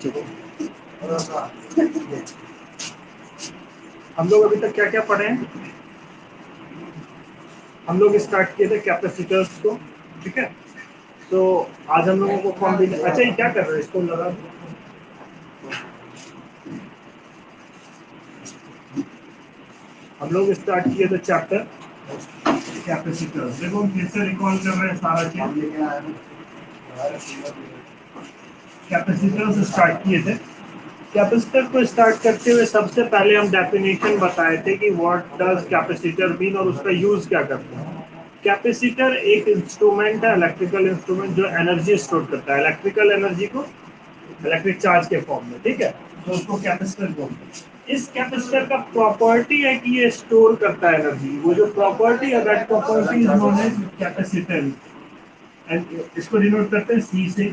ठीक है, हम लोग अभी तक क्या क्या पढ़े हैं? हम लोग स्टार्ट किए थे कैपेसिटर्स को, ठीक है। तो आज हम लोगों को कॉम्बिनेशन, अच्छा ये क्या कर रहे हैं, इसको लगा दो। हम लोग स्टार्ट किए थे चैप्टर कैपेसिटर्स। देखो हम फिर से रिकॉल कर रहे हैं सारा चीज। कैपेसिटर्स स्टार्ट किए थे। कैपेसिटर को स्टार्ट करते हुए सबसे पहले हम डेफिनेशन बताए थे कि व्हाट डज कैपेसिटर मीन और उसका यूज क्या करते हैं। कैपेसिटर एक इंस्ट्रूमेंट है, इलेक्ट्रिकल इंस्ट्रूमेंट, जो एनर्जी स्टोर करता है, इलेक्ट्रिकल एनर्जी को इलेक्ट्रिक चार्ज के फॉर्म में, ठीक है। तो उसको कैपेसिटर बोलते हैं। इस कैपेसिटर का प्रॉपर्टी है कि ये स्टोर करता है एनर्जी। वो जो प्रॉपर्टी है, that property is known as capacitance. इसको डिनोट करते हैं सी से।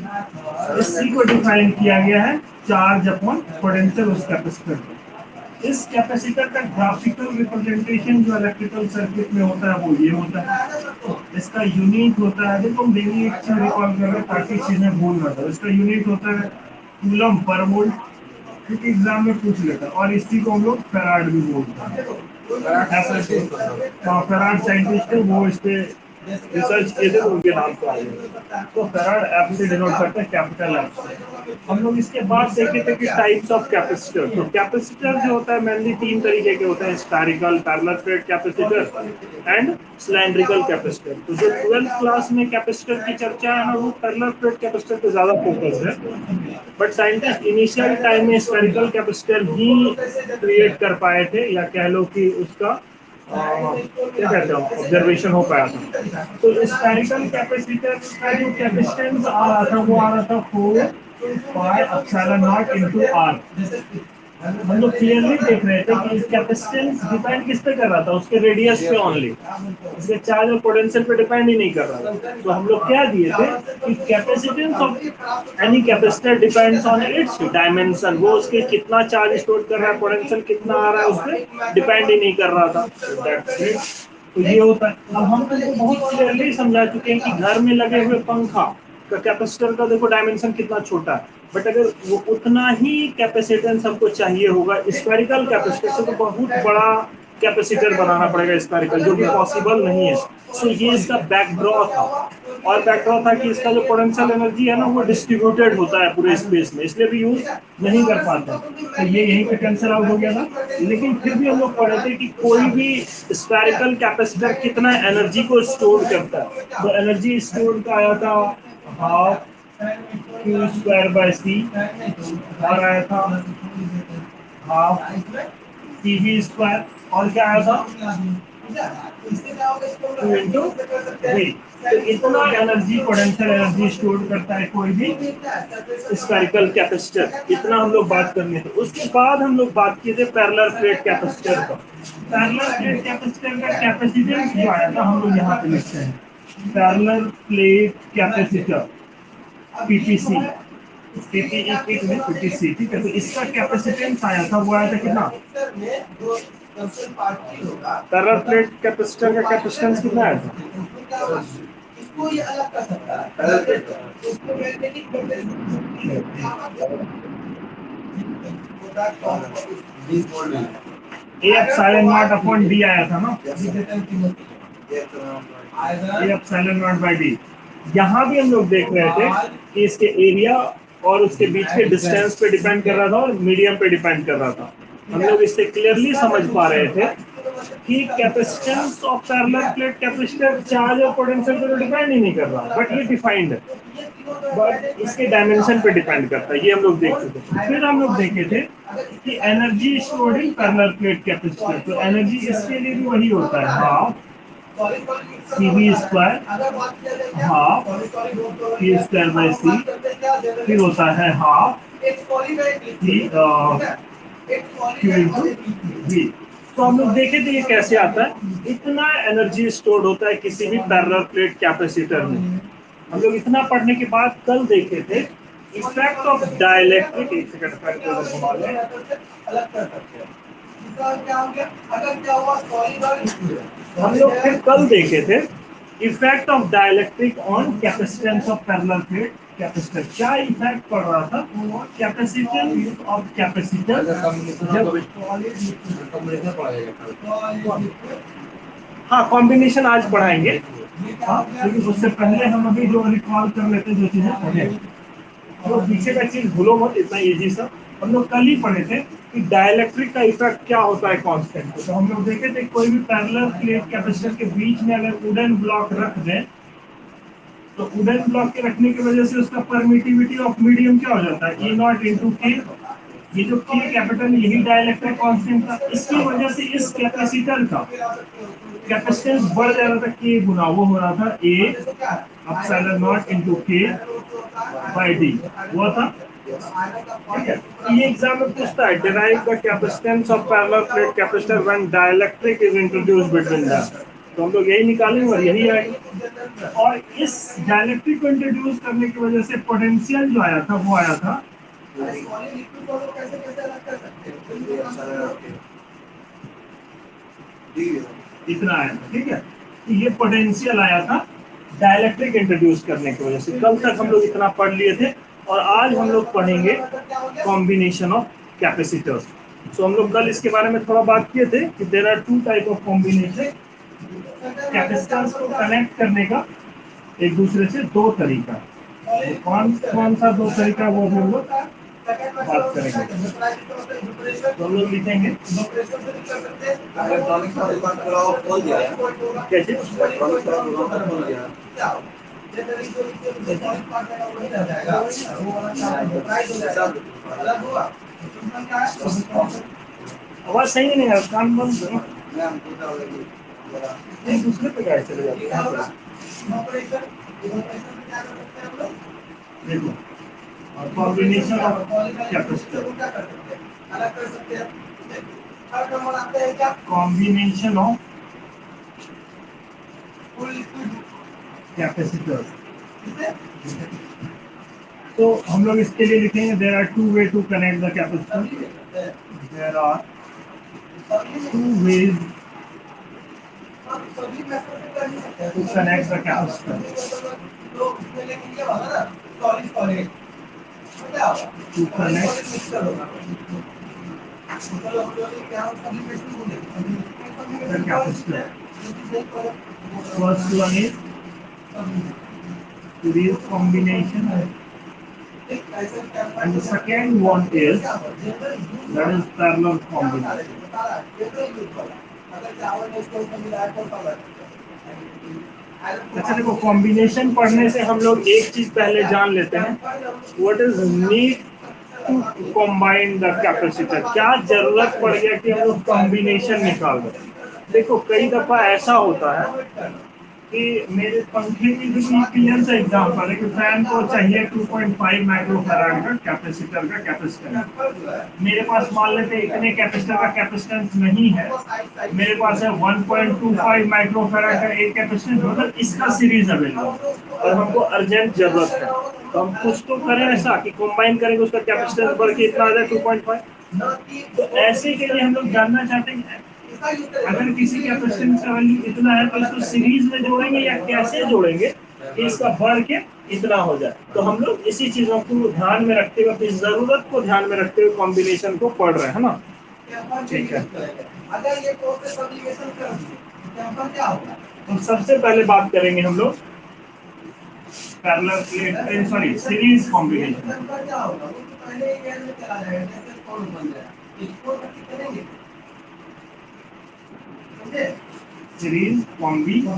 इस सी को डिफाइन किया गया है चार्ज अपॉन पोटेंशियल उस कैपेसिटर पर। इस कैपेसिटर का ग्राफिकल रिप्रेजेंटेशन जो इलेक्ट्रिकल सर्किट में होता है वो ये होता है। इसका यूनिट होता है, देखो हम डेली एक चीज रिकॉल कर रहे हैं ताकि चीजें भूल ना जाए। इसका यूनिट होता है कूलम पर वोल्ट, क्योंकि एग्जाम में पूछ लेता है। और इसी को हम लोग फेराड भी बोलते हैं। फेराड साइंटिस्ट है, वो इस पे रिसर्च किए थे तो उनके नाम पे आ गया। तो फेराड एफ से डिनोट करते हैं, कैपिटल एफ से। हम लोग इसके बाद देखे थे कि टाइप्स ऑफ कैपेसिटर। तो कैपेसिटर जो होता है मेनली तीन तरीके के होते हैं, spherical, parallel plate capacitor and cylindrical capacitor. तो जो 12th क्लास में कैपेसिटर की चर्चा है ना, वो पैरेलल प्लेट कैपेसिटर पे ज्यादा फोकस है। बट साइंटिस्ट इनिशियल टाइम में स्फेरिकल कैपेसिटर ही क्रिएट कर पाए थे, या कह लो कि उसका क्या कहते हैं ऑब्जर्वेशन हो पाया था। तो स्फेरिकल कैपेसिटर का जो कैपेसिटेंस आ रहा था वो आ रहा था 4πε0 × R। हम लोग क्लियरली देख रहे थे कि कैपेसिटेंस डिपेंड किस पे कर रहा था, उसके रेडियस पे ओनली, इसके चार्ज और पोटेंशियल पे डिपेंड ही नहीं कर रहा था। तो हम लोग क्या दिए थे कि capacitance of any capacitor depends on it's dimension. वो उसके कितना चार्ज स्टोर कर रहा है, पोटेंशियल कितना आ रहा है, उस पर डिपेंड ही नहीं कर रहा था। तो ये होता है। अब हम तुमको बहुत क्लियरली समझा चुके हैं कि घर में लगे हुए पंखा का कैपेसिटर का देखो डायमेंशन कितना छोटा है, बट अगर वो उतना ही कैपेसिटेंस हमको चाहिए होगा स्फेरिकल कैपेसिटर से, तो बहुत बड़ा कैपेसिटर बनाना पड़ेगा स्फेरिकल, जो कि पॉसिबल नहीं है। सो ये इसका बैकड्रॉ था। और बैकड्रॉ था कि इसका जो पोटेंशियल एनर्जी है ना, वो डिस्ट्रीब्यूटेड होता है पूरे स्पेस में, इसलिए भी यूज नहीं कर पाते। तो ये यहीं पे कैंसिल आउट हो गया था। लेकिन फिर भी हम लोग पढ़े थे कि कोई भी स्फेरिकल कैपेसिटर कितना एनर्जी को स्टोर करता है। तो एनर्जी स्टोर का आया था हाफ Q²/C, और आया था हाफ CV², और क्या आया था 2 × V। तो इतना एनर्जी, पोटेंशियल एनर्जी स्टोर करता है कोई भी स्फेरिकल कैपेसिटर। इतना हम लोग बात करने थे। उसके बाद हम लोग बात किए थे पैरेलल प्लेट कैपेसिटर का। पैरेलल प्लेट कैपेसिटर का कैपेसिटेंस जो आया था, हम लोग यहाँ पे लिखते हैं parallel plate capacitor PPC, PPC, ठीक है। तो इसका कैपेसिटेंस आया था, वो आया था कितना, पैरेलल प्लेट कैपेसिटर का कैपेसिटेंस कितना आया था, इसको ये अलग कर सकता है, उसको मैग्नेटिक कर A∝0/d आया था ना, A∝0/d। यहाँ भी हम लोग देख रहे थे कि इसके एरिया और उसके बीच के डिस्टेंस पे डिपेंड कर रहा था और मीडियम पे डिपेंड कर रहा था। हम लोग इससे क्लियरली समझ पा रहे थे कि capacitance of parallel plate capacitor charge और पोटेंशियल पे डिपेंड ही नहीं कर रहा, बट ये डिफाइंड है, बट इसके डायमेंशन पे डिपेंड करता है। ये हम लोग देख चुके थे। फिर हम लोग देखे थे कि energy stored in parallel plate capacitor. तो एनर्जी इसके लिए भी वही होता है, हाफ CV², हाफ Q²/C, फिर होता है हाफ Q × V। तो हम लोग देखे थे ये कैसे आता है। इतना एनर्जी स्टोर्ड होता है किसी भी पैरेलल प्लेट कैपेसिटर में। हम लोग इतना पढ़ने के बाद कल देखे थे इफेक्ट ऑफ डाइलेक्ट्रिक, एक सेकंड, हम लोग फिर कल देखे थे effect of dielectric on capacitance of parallel plate capacitor क्या इफेक्ट पड़ रहा था, कैपेसिटेंस ऑफ कैपेसिटर जब हाँ कॉम्बिनेशन आज पढ़ाएंगे। हाँ लेकिन उससे पहले हम अभी जो रिकॉल कर लेते हैं जो चीजें पढ़े, तो पीछे का चीज भूलो मत, इतना इजी सा हम लोग कल ही पढ़े थे कि डाइलेक्ट्रिक का इफेक्ट क्या होता है कांस्टेंट को। तो हम लोग देखे थे कोई भी पैरेलल प्लेट कैपेसिटर के बीच में अगर वुडन ब्लॉक रख दें तो वुडन ब्लॉक के रखने की वजह से उसका परमिटिविटी ऑफ मीडियम क्या हो जाता है, E नॉट इंटू के। ये जो के कैपिटल यही डाइलेक्ट्रिक कांस्टेंट था, इसकी वजह से इस कैपेसिटर का कैपेसिटेंस बढ़ जा रहा था के गुना, वो हो रहा था ए अपसाइलन नॉट इंटू के बाई डी हुआ था। ठीक है, ये एग्जाम में पूछता है derive the capacitance of parallel plate capacitor when dielectric is introduced between them. तो हम लोग यही निकालेंगे और यही आएगा। और इस डाइलेक्ट्रिक को इंट्रोड्यूस करने की वजह से पोटेंशियल जो आया था वो आया था इतना आया था। ठीक है, तो ये पोटेंशियल आया था डाइलेक्ट्रिक इंट्रोड्यूस करने की वजह से। कल तक हम लोग इतना पढ़ लिए थे और आज हम लोग पढ़ेंगे कॉम्बिनेशन ऑफ कैपेसिटर्स। सो हम लोग कल इसके बारे में थोड़ा बात किए थे कि there are two type of combination, capacitors को कनेक्ट करने का एक दूसरे से दो तरीका। तो कौन कौन सा दो तरीका वो हम लोग बात करेंगे। तो हम लोग लिखेंगे कैसे आवाज सही नहीं है, कान बंद करो। एक दूसरे पे गाड़ी चले जाती है। देखो combination of capacitor, combination of capacitor. तो हम लोग इसके लिए लिखेंगे there are two way to connect the capacitor, there are two ways to connect the capacitor, to connect the capacitor. First one is series combination and the second one is that is parallel combination. अच्छा देखो, combination पढ़ने से हम लोग एक चीज पहले जान लेते हैं, what is need to combine the capacitor. क्या जरूरत पड़ गया कि हम लोग कॉम्बिनेशन निकाल दें। देखो कई दफा ऐसा होता है कि मेरे पंखे की जो क्लियर सा एग्जांपल है कि फैन को चाहिए 2.5 माइक्रोफैराड का कैपेसिटर, मेरे पास मान लेते हैं इतने कैपेसिटर का कैपेसिटेंस नहीं है, मेरे पास है 1.25 माइक्रोफैराड का एक कैपेसिटेंस, मतलब इसका सीरीज अवेलेबल और हमको अर्जेंट जरूरत है। तो हम कुछ तो करें ऐसा कि कंबाइन करेंगे, उसका कैपेसिटेंस बढ़ के इतना आ जाए 2.5। तो ऐसे के लिए हम लोग जानना चाहते हैं अगर किसी कैपेसिटेंस का वैल्यू इतना है तो इसको सीरीज में जोड़ेंगे या कैसे जोड़ेंगे कि इसका बढ़ के इतना हो जाए। तो हम लोग इसी चीजों को ध्यान में रखते हुए, अपनी जरूरत को ध्यान में रखते हुए कॉम्बिनेशन को पढ़ रहे हैं, है ना। ठीक है, तो सबसे पहले बात करेंगे हम लोग parallel plate, sorry series combination. Series combination,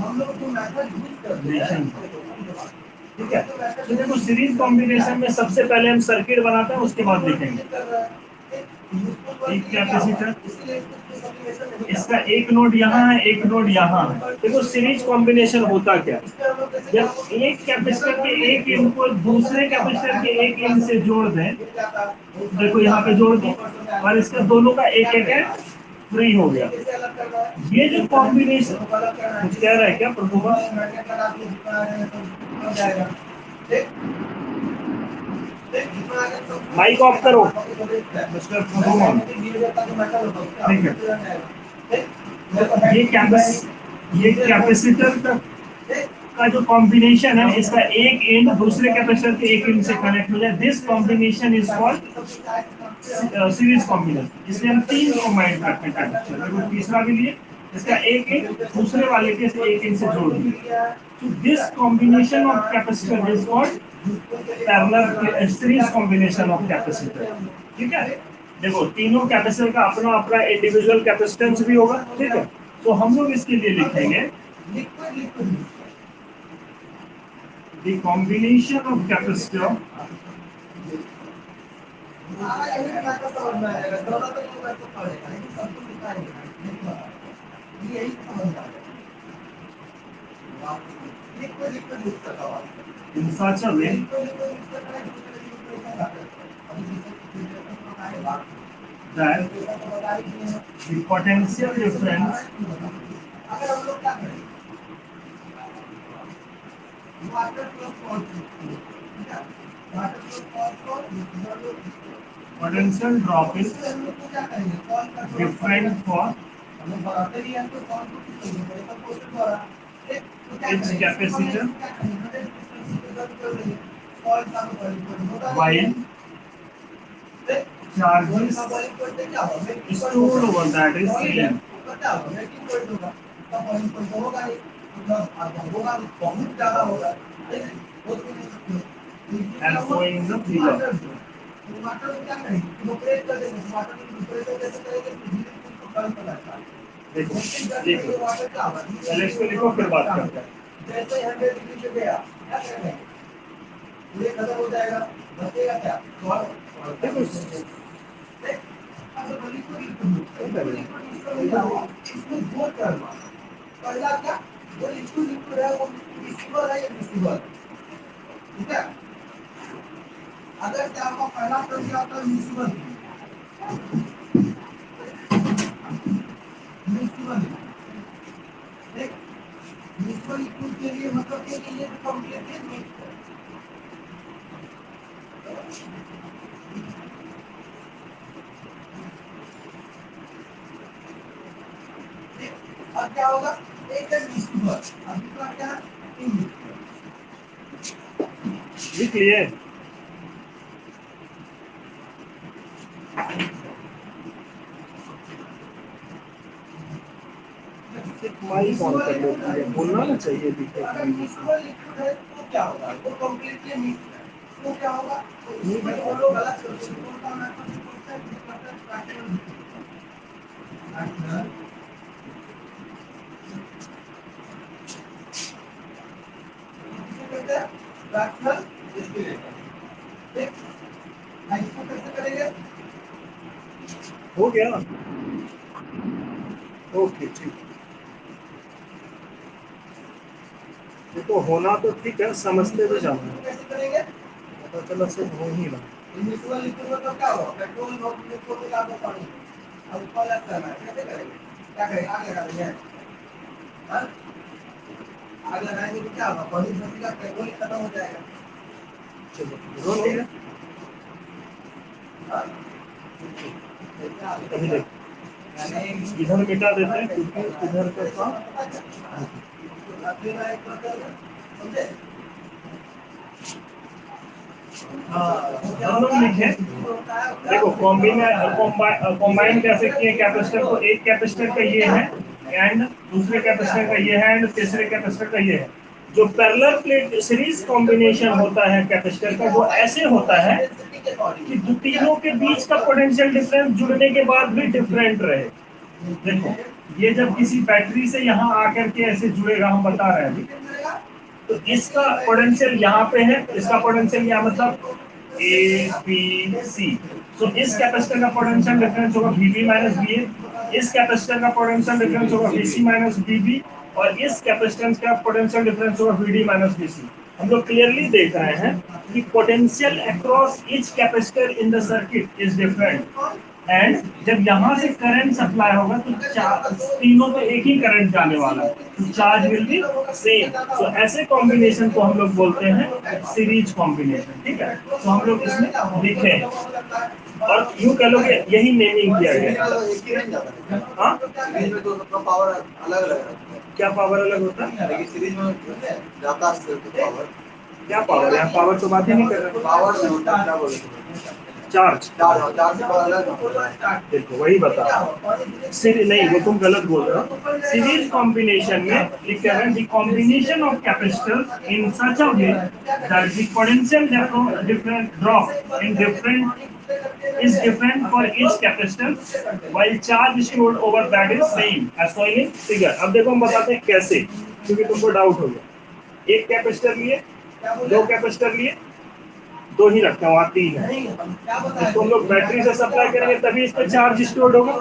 ठीक है। तो देखो सीरीज कॉम्बिनेशन में सबसे पहले हम सर्किट बनाते हैं, उसके बाद देखेंगे एक कैपेसिटर, इसका एक नोड यहाँ है एक नोड यहाँ है। देखो सीरीज कॉम्बिनेशन होता क्या, जब एक कैपेसिटर के एक एंड को दूसरे कैपेसिटर के एक एंड से जोड़ दें, देखो यहाँ पे जोड़ दो और इसका दोनों का एक एक एंड फ्री हो गया। ये जो कॉम्बिनेशन कुछ कह रहा है क्या प्रभुवा? माइक ऑफ करो मिस्टर प्रभुवा। ठीक है, ये कैपेसिटर का का जो कॉम्बिनेशन है, इसका एक एंड दूसरे कैपेसिटर के एक एंड से कनेक्ट हो जाए, this combination is called series combination. इसलिए हम तीन कॉम्बाइंड करते हैं कैपेसिटर, तीसरा भी लिए, इसका एक एंड दूसरे वाले के एक एंड से जोड़ दिया। तो this combination of capacitor is called parallel series combination of capacitor. ठीक है, देखो तीनों कैपेसिटर का अपना अपना इंडिविजुअल कैपेसिटेंस भी होगा। ठीक है, तो हम लोग इसके लिए लिखेंगे the combination of capacitor in such a way that the potential difference potential drop is different for each capacitor while charges stored over that is same. And showing the figure. देखो पहले इसको लिखो फिर बात करते हैं। पहला क्या जो लिक्विड है वो मिसिबल है या मिसिबल, ठीक है। अगर क्या आपका पहला टर्म क्या होता है मिसिबल, मिसिबल देख मिसिबल लिक्विड के लिए मतलब के लिए कंप्लीटली मिक्स है। अब क्या होगा एक है मिसिबल और दूसरा क्या है इनमिसिबल, लिख लिए। माइक ऑन कर लो, बोलना ना चाहिए। अगर मिसिबल लिक्विड है तो क्या होगा, वो कंप्लीटली मिक्स है, तो क्या होगा वो लोग अलग फ्रैक्शनल डिस्टिलेशन। इसको कैसे करेंगे, हो गया, ओके ठीक। देखो होना तो ठीक है, समझते हुए जाना है। कैसे करेंगे पता चला सब हो ही रहा। इनिशियल लिक्विड मतलब क्या होगा, पेट्रोल और लिक्विड मिला दो पानी, अब उसको अलग करना है, कैसे करेंगे, क्या करेंगे आगे लगाएंगे, हां आगे लगाएंगे तो क्या होगा, पानी बचेगा, पेट्रोल खत्म हो जाएगा। चलो हो गया, हां अभी देख इधर मिटा देते हैं क्योंकि इधर का काम हम लोग लिखे। देखो कॉम्बाइन कैसे किए कैपेसिटर को, एक कैपेसिटर का ये है एंड दूसरे कैपेसिटर का ये है एंड तीसरे कैपेसिटर का ये है। जो पैरेलल प्लेट सीरीज कॉम्बिनेशन होता है कैपेसिटर का, वो ऐसे होता है कि तीनों के बीच का पोटेंशियल डिफरेंस जुड़ने के बाद भी डिफरेंट रहे। देखो ये जब किसी बैटरी से यहाँ आकर के ऐसे जुड़ेगा, हम बता रहे हैं अभी, तो इसका पोटेंशियल यहाँ पे है, इसका पोटेंशियल यहाँ मतलब ए बी सी। तो इस कैपेसिटर का पोटेंशियल डिफरेंस होगा VB माइनस VA, इस कैपेसिटर का पोटेंशियल डिफरेंस होगा VC माइनस VB, और इस कैपेसिटेंस का पोटेंशियल डिफरेंस होगा VD माइनस VC। हम लोग क्लियरली देख रहे हैं कि potential across each capacitor in the circuit is different, and जब यहाँ से करंट सप्लाई होगा तो तीनों पे एक ही करंट जाने वाला है, तो चार्ज विल बी सेम। तो ऐसे कॉम्बिनेशन को हम लोग बोलते हैं सीरीज कॉम्बिनेशन। ठीक है, तो हम लोग इसमें लिखे और यूं कह लो कि यही नेमिंग किया गया। हाँ, पावर अलग अलग है। क्या पावर अलग होता है? सीरीज में जाता है पावर। क्या पावर? यहाँ पावर तो बात ही नहीं कर रहे। पावर नहीं होता, क्या बोले? चार्ज। चार्ज से पावर अलग होता है। देखो वही बता, सीरीज नहीं, वो तुम गलत बोल रहे हो। सीरीज कॉम्बिनेशन में लिखा है the combination of capacitor in such a way that the potential different drop in different is different for each capacitor while charge stored over that is same as shown in figure। अब देखो हम बताते हैं कैसे, क्योंकि तुमको doubt हो गया। एक कैपेसिटर लिए, दो कैपेसिटर लिए, दो ही रखते हैं, वहाँ तीन है। इसको हम लोग बैटरी से सप्लाई करेंगे तभी इस पर चार्ज स्टोर्ड होगा।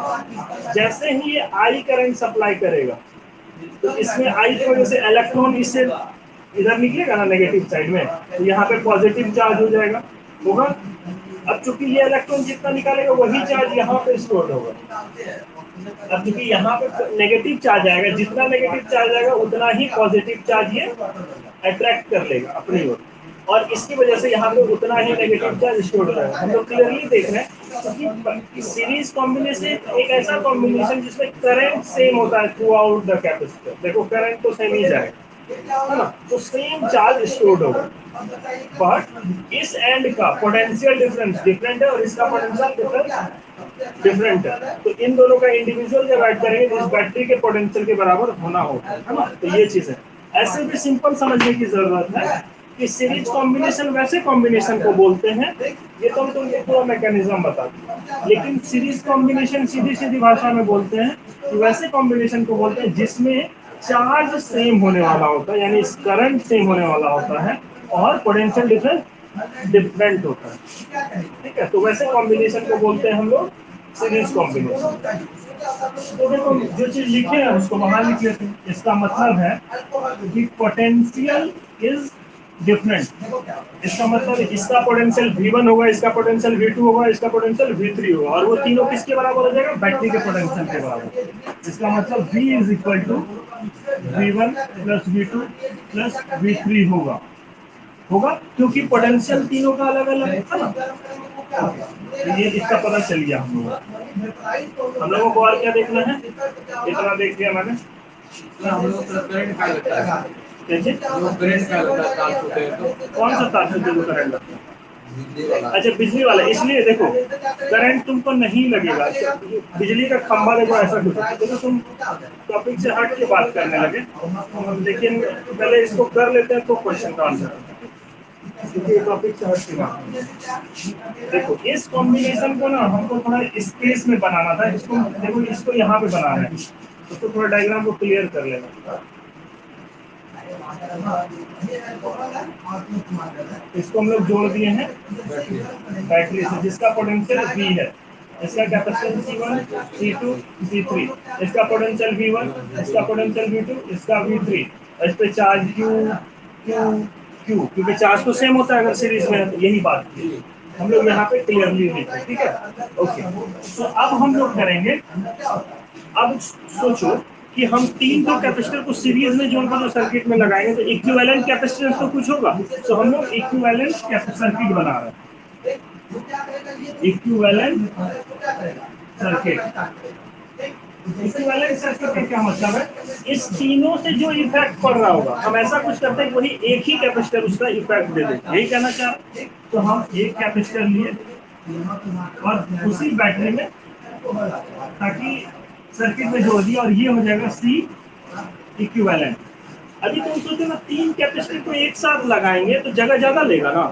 जैसे ही ये आई करंट सप्लाई करेगा तो इसमें आई की वजह से इलेक्ट्रॉन इससे इधर निकलेगा ना नेगेटिव साइड में, तो यहाँ पे पॉजिटिव चार्ज हो जाएगा, होगा। अब चूंकि ये इलेक्ट्रॉन जितना निकालेगा वही चार्ज यहाँ पे स्टोर होगा। अब चूंकि यहाँ पे नेगेटिव चार्ज आएगा, जितना नेगेटिव चार्ज आएगा उतना ही पॉजिटिव चार्ज ये अट्रैक्ट कर लेगा अपनी ओर, और इसकी वजह से यहाँ पे उतना ही नेगेटिव चार्ज स्टोर हो जाएगा। हम लोग क्लियरली देख रहे हैं कि सीरीज कॉम्बिनेशन एक ऐसा कॉम्बिनेशन जिसमें करंट सेम होता है थ्रू आउट द कैपेसिटर। देखो करंट तो सेम ही जाएगा, है ना, तो सेम चार्ज स्टोर्ड होगा, बट इस एंड का पोटेंशियल डिफरेंस डिफरेंट है और इसका पोटेंशियल डिफरेंस डिफरेंट है। तो इन दोनों का इंडिविजुअल जब ऐड करेंगे तो इस बैटरी के पोटेंशियल के बराबर होना होगा, है ना। तो ये चीज है, ऐसे भी सिंपल समझने की जरूरत है कि सीरीज कॉम्बिनेशन वैसे कॉम्बिनेशन को बोलते हैं, ये तो तुमको पूरा मैकेनिज्म बता दूं, लेकिन सीरीज कॉम्बिनेशन सीधी सीधी भाषा में बोलते हैं कि वैसे कॉम्बिनेशन को बोलते हैं जिसमें चार्ज सेम होने वाला होता है, यानी करंट सेम होने वाला होता है और पोटेंशियल डिफरेंस डिफरेंट होता है, ठीक है। तो वैसे कॉम्बिनेशन को बोलते हैं हम लोग सीरीज कॉम्बिनेशन। तो देखो जो चीज लिखे हैं उसको वहां लिख लेते हैं। इसका मतलब है कि पोटेंशियल इज डिफरेंट। इसका मतलब इसका पोटेंशियल V1 होगा, इसका पोटेंशियल V2 होगा, इसका पोटेंशियल V3 होगा, और वो तीनों किसके बराबर हो जाएगा? बैटरी के पोटेंशियल के बराबर। इसका मतलब V is equal to V1 plus V2 plus V3 होगा, होगा क्योंकि पोटेंशियल तीनों का अलग अलग है ना। तो ये इसका पता चल गया हम लोगों को। और क्या देखना है? इतना देख लिया मैंने। हम लोग करंट का लगता है, कैसे? करंट का लगता है, तार टूटे तो कौन सा तार से जो करंट लगता है? अच्छा बिजली वाला। इसलिए देखो करंट तुमको नहीं लगेगा, बिजली का खंभा देखो ऐसा कुछ है। देखो तुम टॉपिक से हट के बात करने लगे, लेकिन पहले इसको कर लेते हैं तो क्वेश्चन का आंसर, क्योंकि टॉपिक से हट के बात। देखो इस कॉम्बिनेशन को ना हमको थोड़ा स्पेस में बनाना था। इसको देखो, इसको यहाँ पे बनाना है, उसको थोड़ा डायग्राम को क्लियर कर लेना। इसको हम लोग जोड़ दिए हैं बैटरी से, जिसका पोटेंशियल V है, इसका कैपेसिटेंस C1 C2 C3, इसका पोटेंशियल V1, इसका पोटेंशियल V2, इसका V3, इस पे चार्ज Q Q Q, क्योंकि चार्ज तो सेम होता है अगर सीरीज में है, तो यही बात थी हम लोग यहाँ पे क्लियरली लिखे, ठीक है। ओके, तो अब हम लोग करेंगे, अब सोचो कि हम तीन तो कैपेसिटर को सीरीज में जोड़कर जो सर्किट में लगाएंगे तो इक्विवेलेंट कैपेसिटेंस तो कुछ होगा। तो हम लोग इक्विवेलेंट सर्किट बना रहे हैं, इक्विवेलेंट सर्किट। इक्विवेलेंट सर्किट का क्या मतलब है? इस तीनों से जो इफेक्ट पड़ रहा होगा, हम ऐसा कुछ करते हैं वही एक ही कैपेसिटर उसका इफेक्ट दे देते, यही कहना चाह रहे। तो हम एक कैपेसिटर लिए और उसी बैटरी में ताकि सर्किट में जोड़ दिया, और ये हो जाएगा C इक्विवेलेंट। अभी तुम सोचो ना, तीन कैपेसिटर को एक साथ लगाएंगे तो जगह ज्यादा लेगा ना,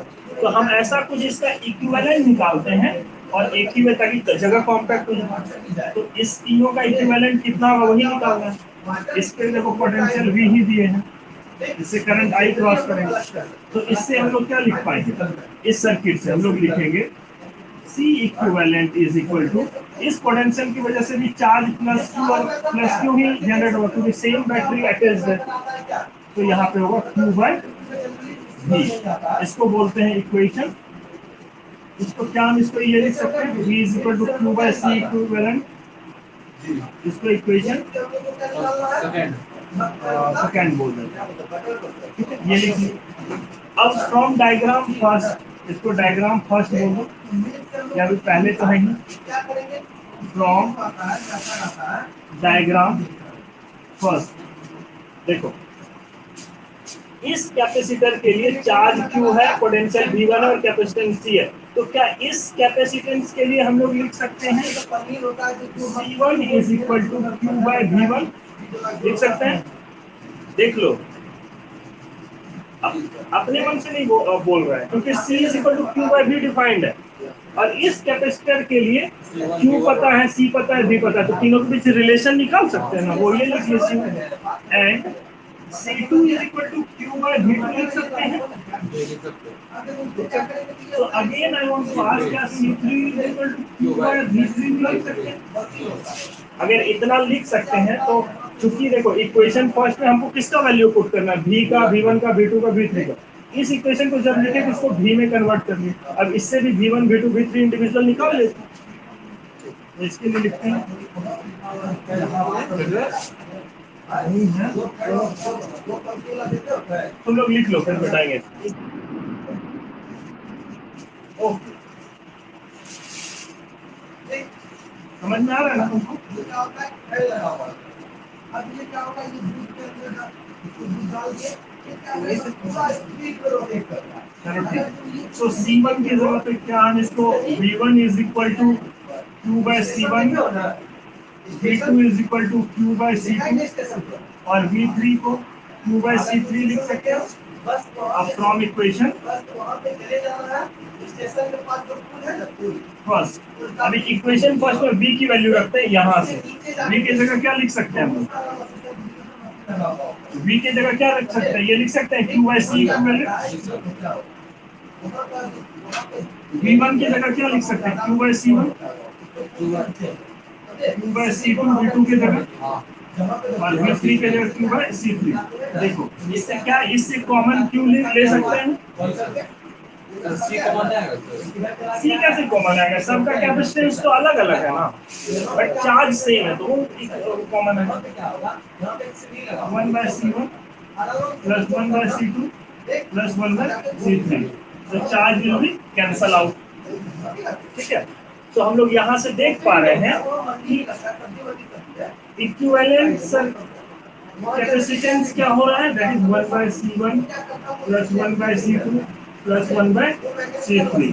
तो हम ऐसा कुछ इसका इक्विवेलेंट निकालते हैं और एक ही में, ताकि जगह कॉम्पैक्ट हो जाए। तो इस तीनों का इक्विवेलेंट कितना होगा वही निकालना है। इसके देखो पोटेंशियल V ही दिए हैं, इससे करंट I क्रॉस करेंगे, तो इससे हम लोग क्या लिख पाएंगे? इस सर्किट से हम लोग लिखेंगे C equivalent is equal to, इस पोटेंशियल की वजह से भी चार्ज प्लस Q और प्लस Q ही जनरेट होगा क्योंकि सेम बैटरी अटैच्ड है, तो यहाँ पे होगा Q बाय V। इसको बोलते हैं इक्वेशन, इसको क्या हम इसको ये लिख सकते हैं V is equal to Q by C equivalent, इसको इक्वेशन सेकेंड बोल देते हैं, ये लिख लिया। अब फ्रॉम डायग्राम फर्स्ट, इसको डायग्राम फर्स्ट बोलो, या अभी पहले तो है ही फ्रॉम डायग्राम फर्स्ट। देखो इस कैपेसिटर के लिए चार्ज Q है, पोटेंशियल V1 है और कैपेसिटेंस C है। तो क्या इस कैपेसिटेंस के लिए हम लोग लिख सकते हैं C1 is equal to Q/V1 लिख सकते हैं। देख लो अपने मन से नहीं बोल रहा है, क्योंकि C is equal to Q/V defined है और इस कैपेसिटर के लिए Q पता है, C पता है, V पता है, तो तीनों के बीच रिलेशन निकाल सकते हैं ना, वो ये लिख लीजिए and C2 is equal to Q/V2 लिख सकते हैं। तो again I want to ask क्या C3 is equal to Q/V3 लिख सकते हैं? अगर इतना लिख सकते हैं तो चूंकि देखो इक्वेशन फर्स्ट में हमको किसका वैल्यू पुट करना है, V का, V1 का, V2 का, V3 का। इस इक्वेशन को जब लिखे तो इसको V में कन्वर्ट करनी। अब इससे भी V1, V2, V3 इंडिविजुअल निकाल लेते हैं। इसके लिए लिखते हैं तुम लोग लिख लो फिर बताएंगे। ओके समझ में आ रहा है ना तुमको? अब ये क्या होगा, ये दूध के अंदर ना दूध डाल के चलो ठीक। सो C1 की जगह पे क्या हम इसको V1 is equal to Q/C1, V2 is equal to Q/C2 और V3 को Q/C3 लिख सकते हैं। अब फ्रॉम इक्वेशन फर्स्ट, अभी इक्वेशन फर्स्ट में V की वैल्यू रखते हैं यहाँ से। V की जगह क्या लिख सकते हैं हम? V की जगह क्या रख सकते हैं? ये लिख सकते हैं Q/C की वैल्यू। V1 की जगह क्या लिख सकते हैं? Q/C1, Q/C2 V2 की जगह और V3 की जगह Q/C3। देखो इससे क्या, इससे कॉमन Q ले सकते हैं। सी कॉमन आएगा, सी कैसे कॉमन आएगा? सबका कैपेसिटेंस तो अलग अलग है ना, बट चार्ज सेम है तो कॉमन है। 1/C1 plus 1/C2 plus 1/C3, तो charge will be cancel out. ठीक है, तो हम लोग यहाँ से देख पा रहे हैं कि इक्विवेलेंट कैपेसिटेंस क्या हो रहा है, that is 1/C1 plus 1/C2 plus 1/C3।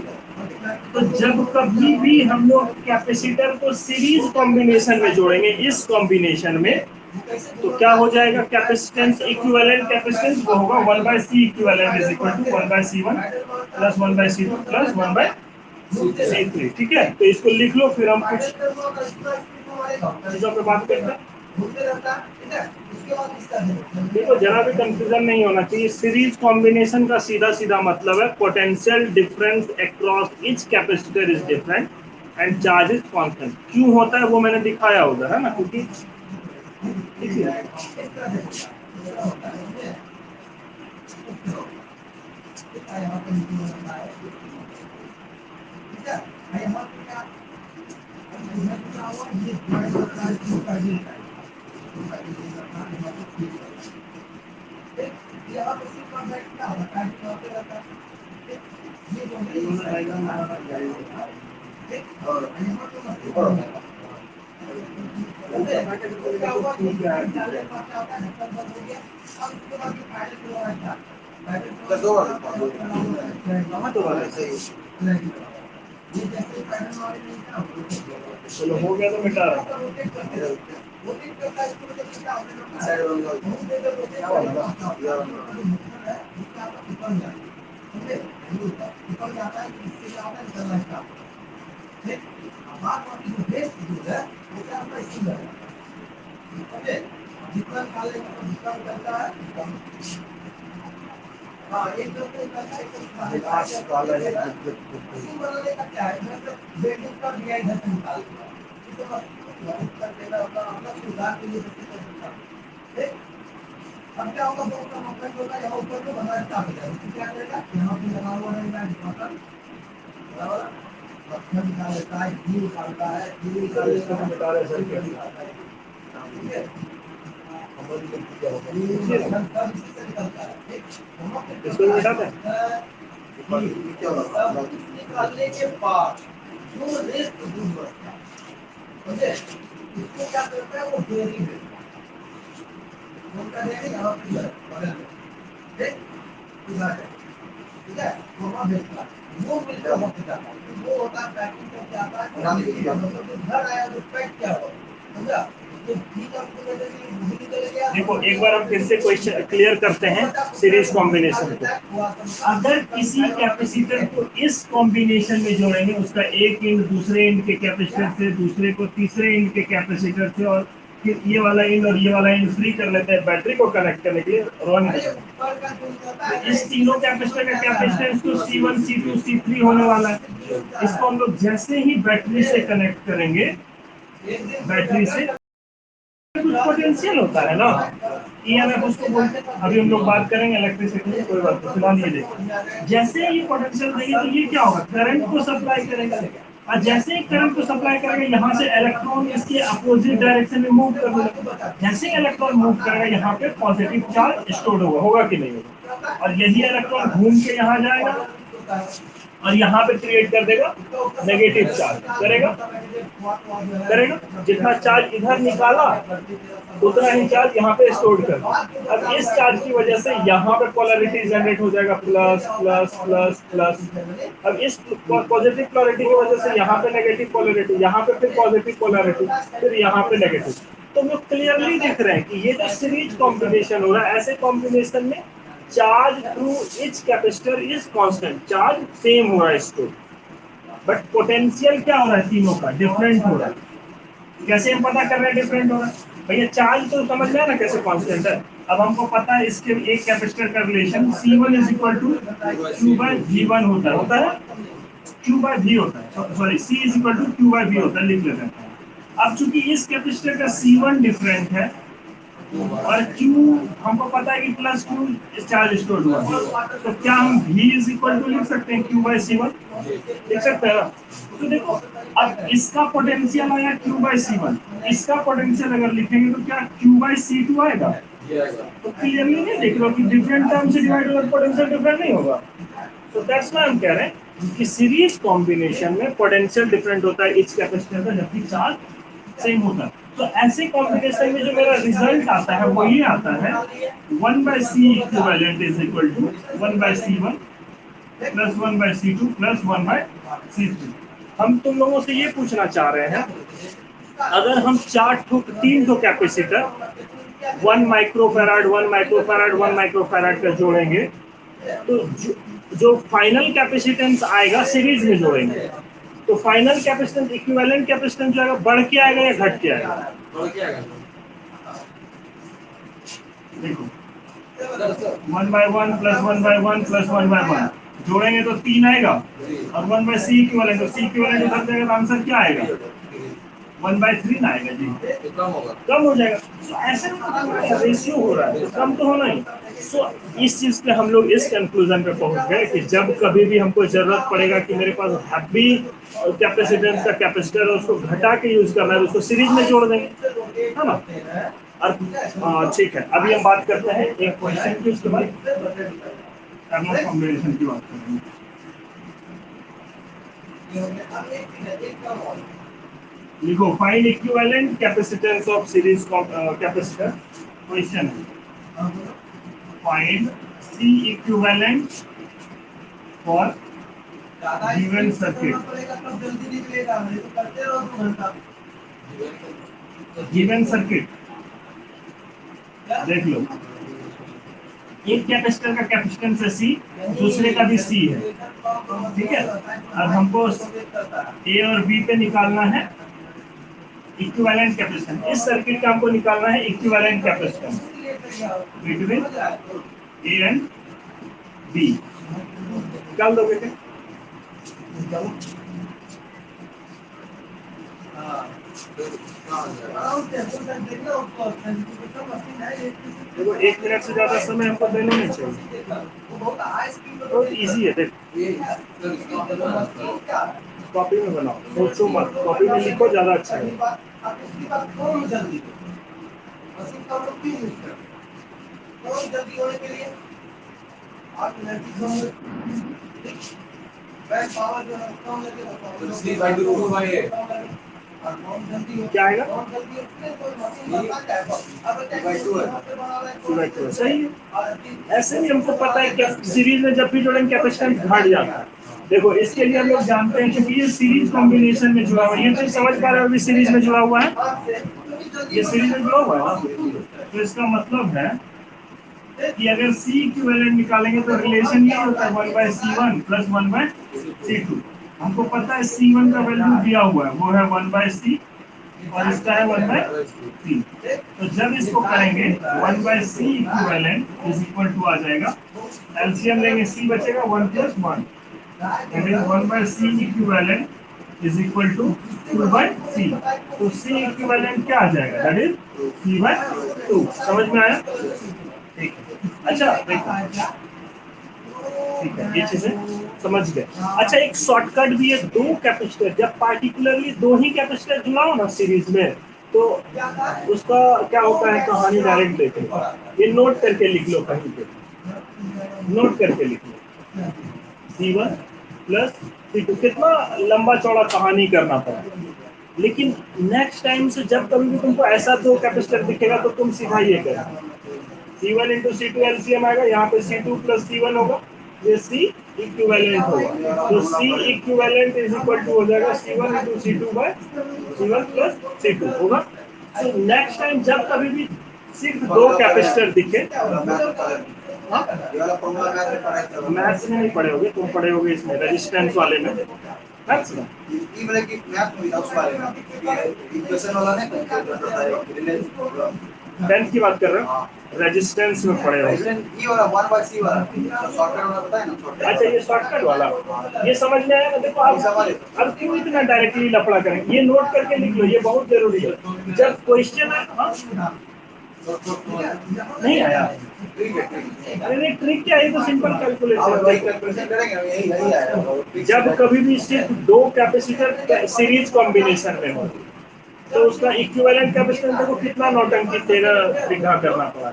तो जब कभी भी हम लोग कैपेसिटर को सीरीज कॉम्बिनेशन में जोड़ेंगे, इस कॉम्बिनेशन में, तो क्या हो जाएगा कैपेसिटेंस, इक्विवेलेंट कैपेसिटेंस वो होगा 1/C equivalent is equal to 1/C1 plus 1/C2 plus 1/C3। ठीक है, तो इसको लिख लो, फिर हम कुछ चीजों पे बात करते हैं। देखो जरा भी कंफ्यूजन नहीं होना चाहिए, सीरीज कॉम्बिनेशन का सीधा सीधा मतलब है potential difference across each capacitor is different and charge is constant. क्यों होता है वो मैंने दिखाया उधर, है ना, क्योंकि चलो हो गया तो मिटा रहा अब क्या होगा, दो का मकसद होगा, यहाँ ऊपर में बना स्टार्ट हो जाएगा, क्या करेगा, यहाँ पे लगा हुआ रहेगा बटन, बराबर, बटन निकाल लेता है, घी निकालता है, घी निकाल लेता है, बता रहे सर क्या, ठीक है, इसको भी मिटाते हैं। निकालने के बाद वो रेस्ट दूर बढ़ता है, समझे? इसको क्या करता है वो बेरिंग है, उनका बेरिंग और पिलर बगल में, ठीक? इधर है, ठीक है? वहाँ भेजता है, वो मिलकर वहाँ पे जाता है, वो होता है पैकिंग करके आता है, मतलब घर आया तो पैक क्या हो, समझा? तो ठीक आपको वजह से भूल निकल गया। देखो एक बार हम फिर से क्वेश्चन क्लियर करते हैं सीरीज कॉम्बिनेशन को। अगर किसी कैपेसिटर को इस कॉम्बिनेशन में जोड़ेंगे, उसका एक इंड दूसरे इंड के कैपेसिटर से, दूसरे को तीसरे इंड के कैपेसिटर से, और फिर ये वाला इंड और ये वाला इंड फ्री कर लेते हैं बैटरी को कनेक्ट करने के लिए रन तो इस तीनों कैपेसिटर का कैपेसिटेंस तो C1 C2 C3 होने वाला है। इसको हम लोग जैसे ही बैटरी से कनेक्ट करेंगे, बैटरी से कुछ पोटेंशियल होता है ना, ईएमएफ उसको बोलते हैं। अभी हम लोग बात करेंगे इलेक्ट्रिसिटी की, कोई बात नहीं, फिलहाल ये देखो। जैसे ही पोटेंशियल देंगे तो ये क्या होगा, करंट को सप्लाई करेगा, और जैसे ही करंट को सप्लाई करेगा यहाँ से इलेक्ट्रॉन इसके अपोजिट डायरेक्शन में मूव करेगा। जैसे इलेक्ट्रॉन मूव करेगा यहाँ पे पॉजिटिव चार्ज स्टोर होगा कि नहीं होगा, और यही इलेक्ट्रॉन घूम के यहाँ जाएगा और यहाँ पे क्रिएट कर देगा नेगेटिव चार्ज, करेगा जितना चार्ज इधर निकाला उतना ही चार्ज यहाँ पे स्टोर कर। अब इस चार्ज की वजह से यहाँ पे पोलैरिटी जनरेट हो जाएगा, प्लस प्लस प्लस प्लस। अब इस पॉजिटिव पोलैरिटी की वजह से यहाँ पे नेगेटिव पोलैरिटी, यहाँ पे फिर पॉजिटिव पोलैरिटी, फिर यहाँ पे नेगेटिव। तो हम लोग क्लियरली देख रहे हैं कि ये जो सीरीज कॉम्बिनेशन हो रहा है, ऐसे कॉम्बिनेशन में charge through each capacitor is constant, charge same हो रहा है इसको, बट पोटेंशियल क्या हो रहा है, तीनों का डिफरेंट हो रहा है। कैसे हम पता कर रहे हैं डिफरेंट हो रहा है? भैया चार्ज तो समझ में आया ना कैसे कांस्टेंट है। अब हमको पता है इसके एक कैपेसिटर का relation C1 is equal to Q/V1 होता है Q/V होता है, sorry C is equal to Q/V होता है, लिख लेते हैं। अब चूंकि इस कैपेसिटर का C1 डिफरेंट है और Q हमको पता है कि प्लस Q चार्ज स्टोर हुआ है, तो क्या हम V इज इक्वल टू लिख सकते हैं Q/C1, लिख सकते हैं ना? तो देखो अब इसका पोटेंशियल आया Q/C1, इसका पोटेंशियल अगर लिखेंगे तो क्या Q/C2 आएगा? तो क्लियरली नहीं देख रहे हो कि डिफरेंट टर्म से डिवाइड होकर पोटेंशियल डिफरेंट नहीं होगा। तो दैट्स व्हाई हम कह रहे हैं कि सीरीज कॉम्बिनेशन में पोटेंशियल डिफरेंट होता है इच कैपेसिटर का, जबकि चार्ज सेम होता है। तो ऐसे कॉम्बिनेशन में जो मेरा रिजल्ट आता है वो ये आता है 1/C equivalent is equal to 1/C1 plus 1/C2 plus 1/C3। हम तुम लोगों से ये पूछना चाह रहे हैं, अगर हम तीन ठो कैपेसिटर 1 माइक्रोफैराड 1 माइक्रोफैराड 1 माइक्रोफैराड का जोड़ेंगे, तो जो फाइनल कैपेसिटेंस आएगा सीरीज में जोड़ेंगे, तो फाइनल कैपेसिटेंस इक्विवेलेंट कैपेसिटेंस जो आएगा बढ़ के आएगा या घट के आएगा? देखो 1/1 प्लस 1/1 प्लस 1/1 जोड़ेंगे तो 3 आएगा, और 1/C इक्विवेलेंट, तो C इक्विवेलेंट उधर जाएगा तो आंसर क्या आएगा? 1/3 ना आएगा जी, कम हो जाएगा। तो ऐसे में रेशियो हो रहा है तो कम तो होना ही। सो इस चीज पे हम लोग इस कंक्लूजन पे पहुंच गए कि जब कभी भी हमको जरूरत पड़ेगा कि मेरे पास हैवी कैपेसिटेंस का कैपेसिटर है, उसको घटा के यूज करना है, तो उसको सीरीज में जोड़ देंगे, है ना? और ठीक है, अभी हम बात करते हैं एक क्वेश्चन की, उसके बाद थर्मल कॉम्बिनेशन की बात करेंगे। लिखो find equivalent capacitance of series capacitor. Question है find C equivalent for given circuit. Given circuit देख लो, एक कैपेसिटर का कैपेसिटेंस है C, दूसरे का भी C है, ठीक है। अब हमको A और B पे निकालना है इक्विवेलेंट कैपेसिटेंस। इस सर्किट का हमको निकालना है equivalent capacitance between A and B। निकाल दोगे क्या? देखो 1 मिनट से ज्यादा समय हमको देना नहीं चाहिए, बहुत इजी है। देखो कॉपी में बनाओ, सोचो मत, कॉपी में लिखो, ज्यादा अच्छा है। बैक पावर जो है कम लगेगा तो C by 2 2 by A। और कौन जल्दी हो क्या आएगा? कौन जल्दी होती है कोई मशीन बता जाएगा अब by 2 है। सही है। ऐसे भी हमको पता है कि सीरीज में जब भी जोड़ेंगे कैपेसिटेंस घट जाता है। देखो इसके लिए हम लोग जानते हैं क्योंकि ये सीरीज कॉम्बिनेशन में जुड़ा हुआ है। ये चीज समझ पा रहे हो? अभी सीरीज में जुड़ा हुआ है, ये सीरीज में जुड़ा हुआ है ना, तो इसका मतलब है कि अगर C इक्विवेलेंट निकालेंगे तो रिलेशन ये होता है 1/C1 प्लस 1/C2। हमको पता है C1 का वैल्यू दिया हुआ है, वो है 1/C और इसका है 1/C। तो जब इसको करेंगे 1/C equivalent is equal to आ जाएगा, एलसीएम लेंगे C बचेगा 1 + 1, that is 1/C equivalent is equal to 2/C। तो C इक्विवेलेंट क्या आ जाएगा, दैट इज C/2। समझ में आया? ठीक है। अच्छा देखो, ठीक है, ये चीजें समझ गए। अच्छा एक शॉर्टकट भी है, दो कैपेसिटर जब पार्टिकुलरली दो ही कैपेसिटर जुड़ाओ ना सीरीज में, तो उसका क्या होता है कहानी डायरेक्ट देखो। ये नोट करके लिख लो, कहीं पे नोट करके लिख लो, C1 प्लस C2। कितना लंबा चौड़ा कहानी करना पड़ा, लेकिन नेक्स्ट टाइम से जब कभी भी तुमको ऐसा दो कैपेसिटर दिखेगा तो तुम सीधा ये करना, C1 इंटू C2 एलसीएम आएगा, यहाँ पे C2 प्लस C1 होगा, ये C इक्विवेलेंट होगा, तो C equivalent is equal to हो जाएगा C1 into C2 bye C1 plus C2 होगा। तो नेक्स्ट टाइम जब कभी भी सिर्फ दो कैपेसिटर दिखे, मैथ्स में नहीं पढ़े होगे, तुम पढ़े होगे इसमें रेजिस्टेंस वाले में, मैथ्स में ये मतलब कि मैथ में उस बारे में इक्वेशन वाला नहीं 10th की बात कर रहे हो, रेजिस्टेंस में पढ़े होगे। ये वाला 1/C वाला शॉर्टकट वाला पता है ना? अच्छा ये शॉर्टकट वाला, ये समझ में आया ना? देखो अब क्यों इतना डायरेक्टली लफड़ा करेंगे, ये नोट करके लिख लो, ये बहुत जरूरी है। जब क्वेश्चन आए नहीं आया, अरे नहीं ट्रिक क्या है, तो सिंपल कैलकुलेशन। जब कभी भी सिर्फ दो कैपेसिटर सीरीज कॉम्बिनेशन में हो तो उसका इक्विवेलेंट कैपेसिटेंस देखो कितना नौटंकी तेरा बिघा करना पड़ा।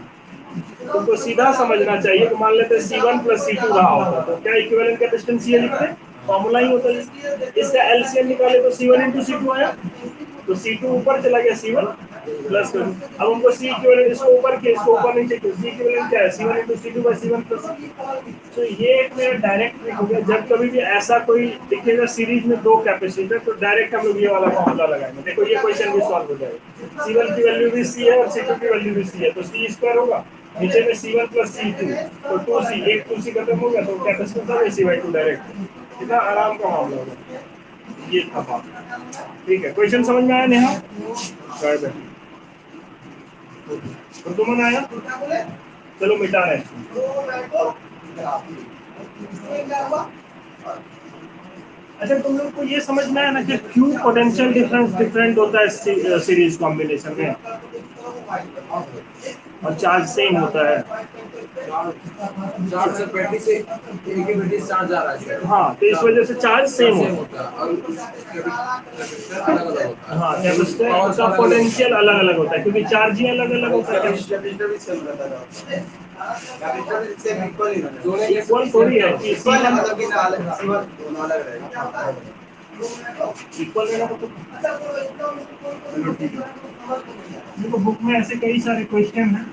तुमको सीधा समझना चाहिए कि मान लेते C1 प्लस C2 रहा होता तो क्या इक्विवेलेंट कैपेसिटेंस ये लिखते, फॉर्मूला ही होता है। इसका एलसीएम निकाले तो C1 इंटू C2 आया, तो C2 ऊपर चला गया, C1 प्लस कर। अब हमको C इक्विवेलेंट, इसको ऊपर किया इसको ऊपर नीचे किया, C इक्विवेलेंट क्या है C1 into C2 bye C1 plus. तो ये एक मेरा डायरेक्ट ट्रिक हो गया, जब कभी भी ऐसा कोई दिखेगा सीरीज में दो कैपेसिटर तो डायरेक्ट हम लोग ये वाला फॉर्मूला लगाएंगे। देखो ये क्वेश्चन भी सॉल्व हो जाएगा, C1 की वैल्यू भी C है और C2 की वैल्यू भी C है, तो C स्क्वायर होगा, नीचे में C1 प्लस C2 तो 2C, एक 2C खत्म हो गया तो कैपेसिटेंस आ गया C/2 डायरेक्ट। इतना आराम का मामला होगा, ये था बात। ठीक है, क्वेश्चन समझ में आया नेहा? कर तो तुमने आया, चलो मिटा रहे हैं। अच्छा तुम लोग को ये समझ में आया ना कि क्यों पोटेंशियल डिफरेंस डिफरेंट होता है सीरीज कॉम्बिनेशन में, और चार्ज सेम होता है। चार्ज से बैटरी से एक ही बैटरी चार्ज जा रहा है। हाँ तो इस वजह से चार्ज सेम होता होता है और कैपेसिटर अलग अलग होता है। है। हाँ कैपेसिटर का पोटेंशियल अलग अलग होता है क्योंकि चार्ज ही अलग अलग होता है। कैपेसिटर भी सेम रहता है, कैपेसिटर सेम इक्वल ही रहता है। इक्वल थोड़ी है कि इक्वल है मतलब कि अलग C1 दोनों अलग रहेगा। इक्वल रहेगा तो चलो ठीक है। देखो बुक में ऐसे कई सारे क्वेश्चन हैं,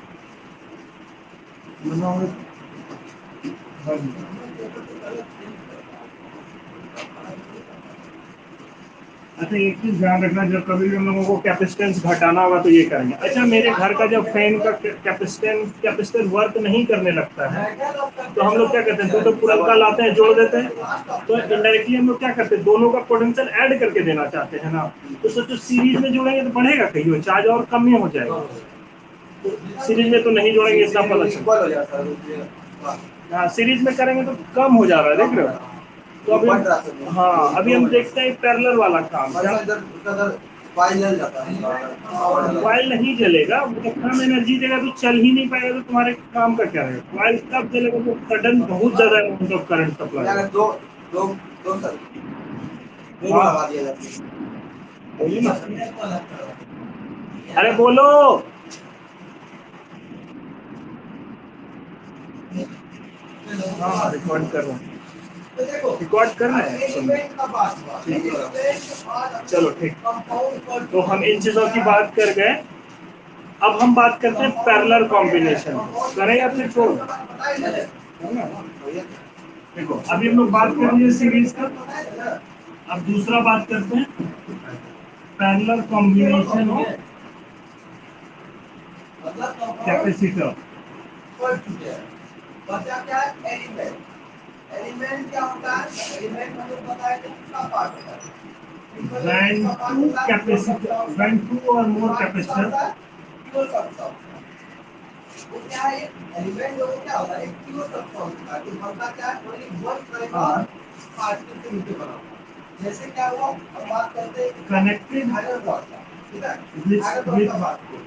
अच्छा एक चीज ध्यान रखना, जब कभी भी हम लोगों को कैपेसिटेंस घटाना होगा तो ये करेंगे। अच्छा मेरे घर का जब फैन का कैपेसिटर वर्क नहीं करने लगता है तो हम लोग क्या करते हैं, तो पूरा का लाते हैं जोड़ देते हैं, तो इनडायरेक्टली हम लोग क्या करते हैं दोनों का पोटेंशियल ऐड करके देना चाहते हैं ना, तो सोचो सीरीज में जोड़ेंगे तो बढ़ेगा कहीं चार्ज और कम ही हो जाएगा, तो सीरीज में तो नहीं जोड़ेंगे इतना पता चलता। हाँ सीरीज में करेंगे तो कम हो जा रहा है, देख रहे हो? तो अभी हाँ अभी हम देखते हैं पैरेलल वाला काम, वाइल नहीं जलेगा, कम एनर्जी देगा तो चल ही नहीं पाएगा, तो तुम्हारे काम का क्या रहेगा? वाइल तब जलेगा तो सडन बहुत ज्यादा अमाउंट ऑफ करंट सप्लाई। बोलिए ना, अरे बोलो। हाँ रिकॉर्ड कर रहा हूँ। तो देखो रिकॉर्ड कर रहे हैं। एलिमेंट का बात हुआ, ठीक है। एलिमेंट के बाद चलो ठीक। कंपाउंड तो हम इन चीजों की बात कर गए। अब हम बात करते हैं पैरेलल कॉम्बिनेशन। करें या फिर छोड़ दें? देखो अभी हम लोग बात कर रहे हैं सीरीज का। अब दूसरा बात करते हैं पैरेलल कॉम्बिनेशन ऑफ कैपेसिटर। बचा क्या है? एलिमेंट। एलिमेंट क्या होता है? एलिमेंट हमें पता है कि किसका पार्ट होता है। when two or more capacitor pure substance वो क्या है? एलिमेंट जो क्या होता है? एक प्योर सबस्टांस होता है। तो बनता क्या है? Only one type of particle से मिलकर बना हुआ है। जैसे क्या हुआ? हम बात करते हैं connected आयरन रॉड का, ठीक है? with आयरन रॉड का बात करें।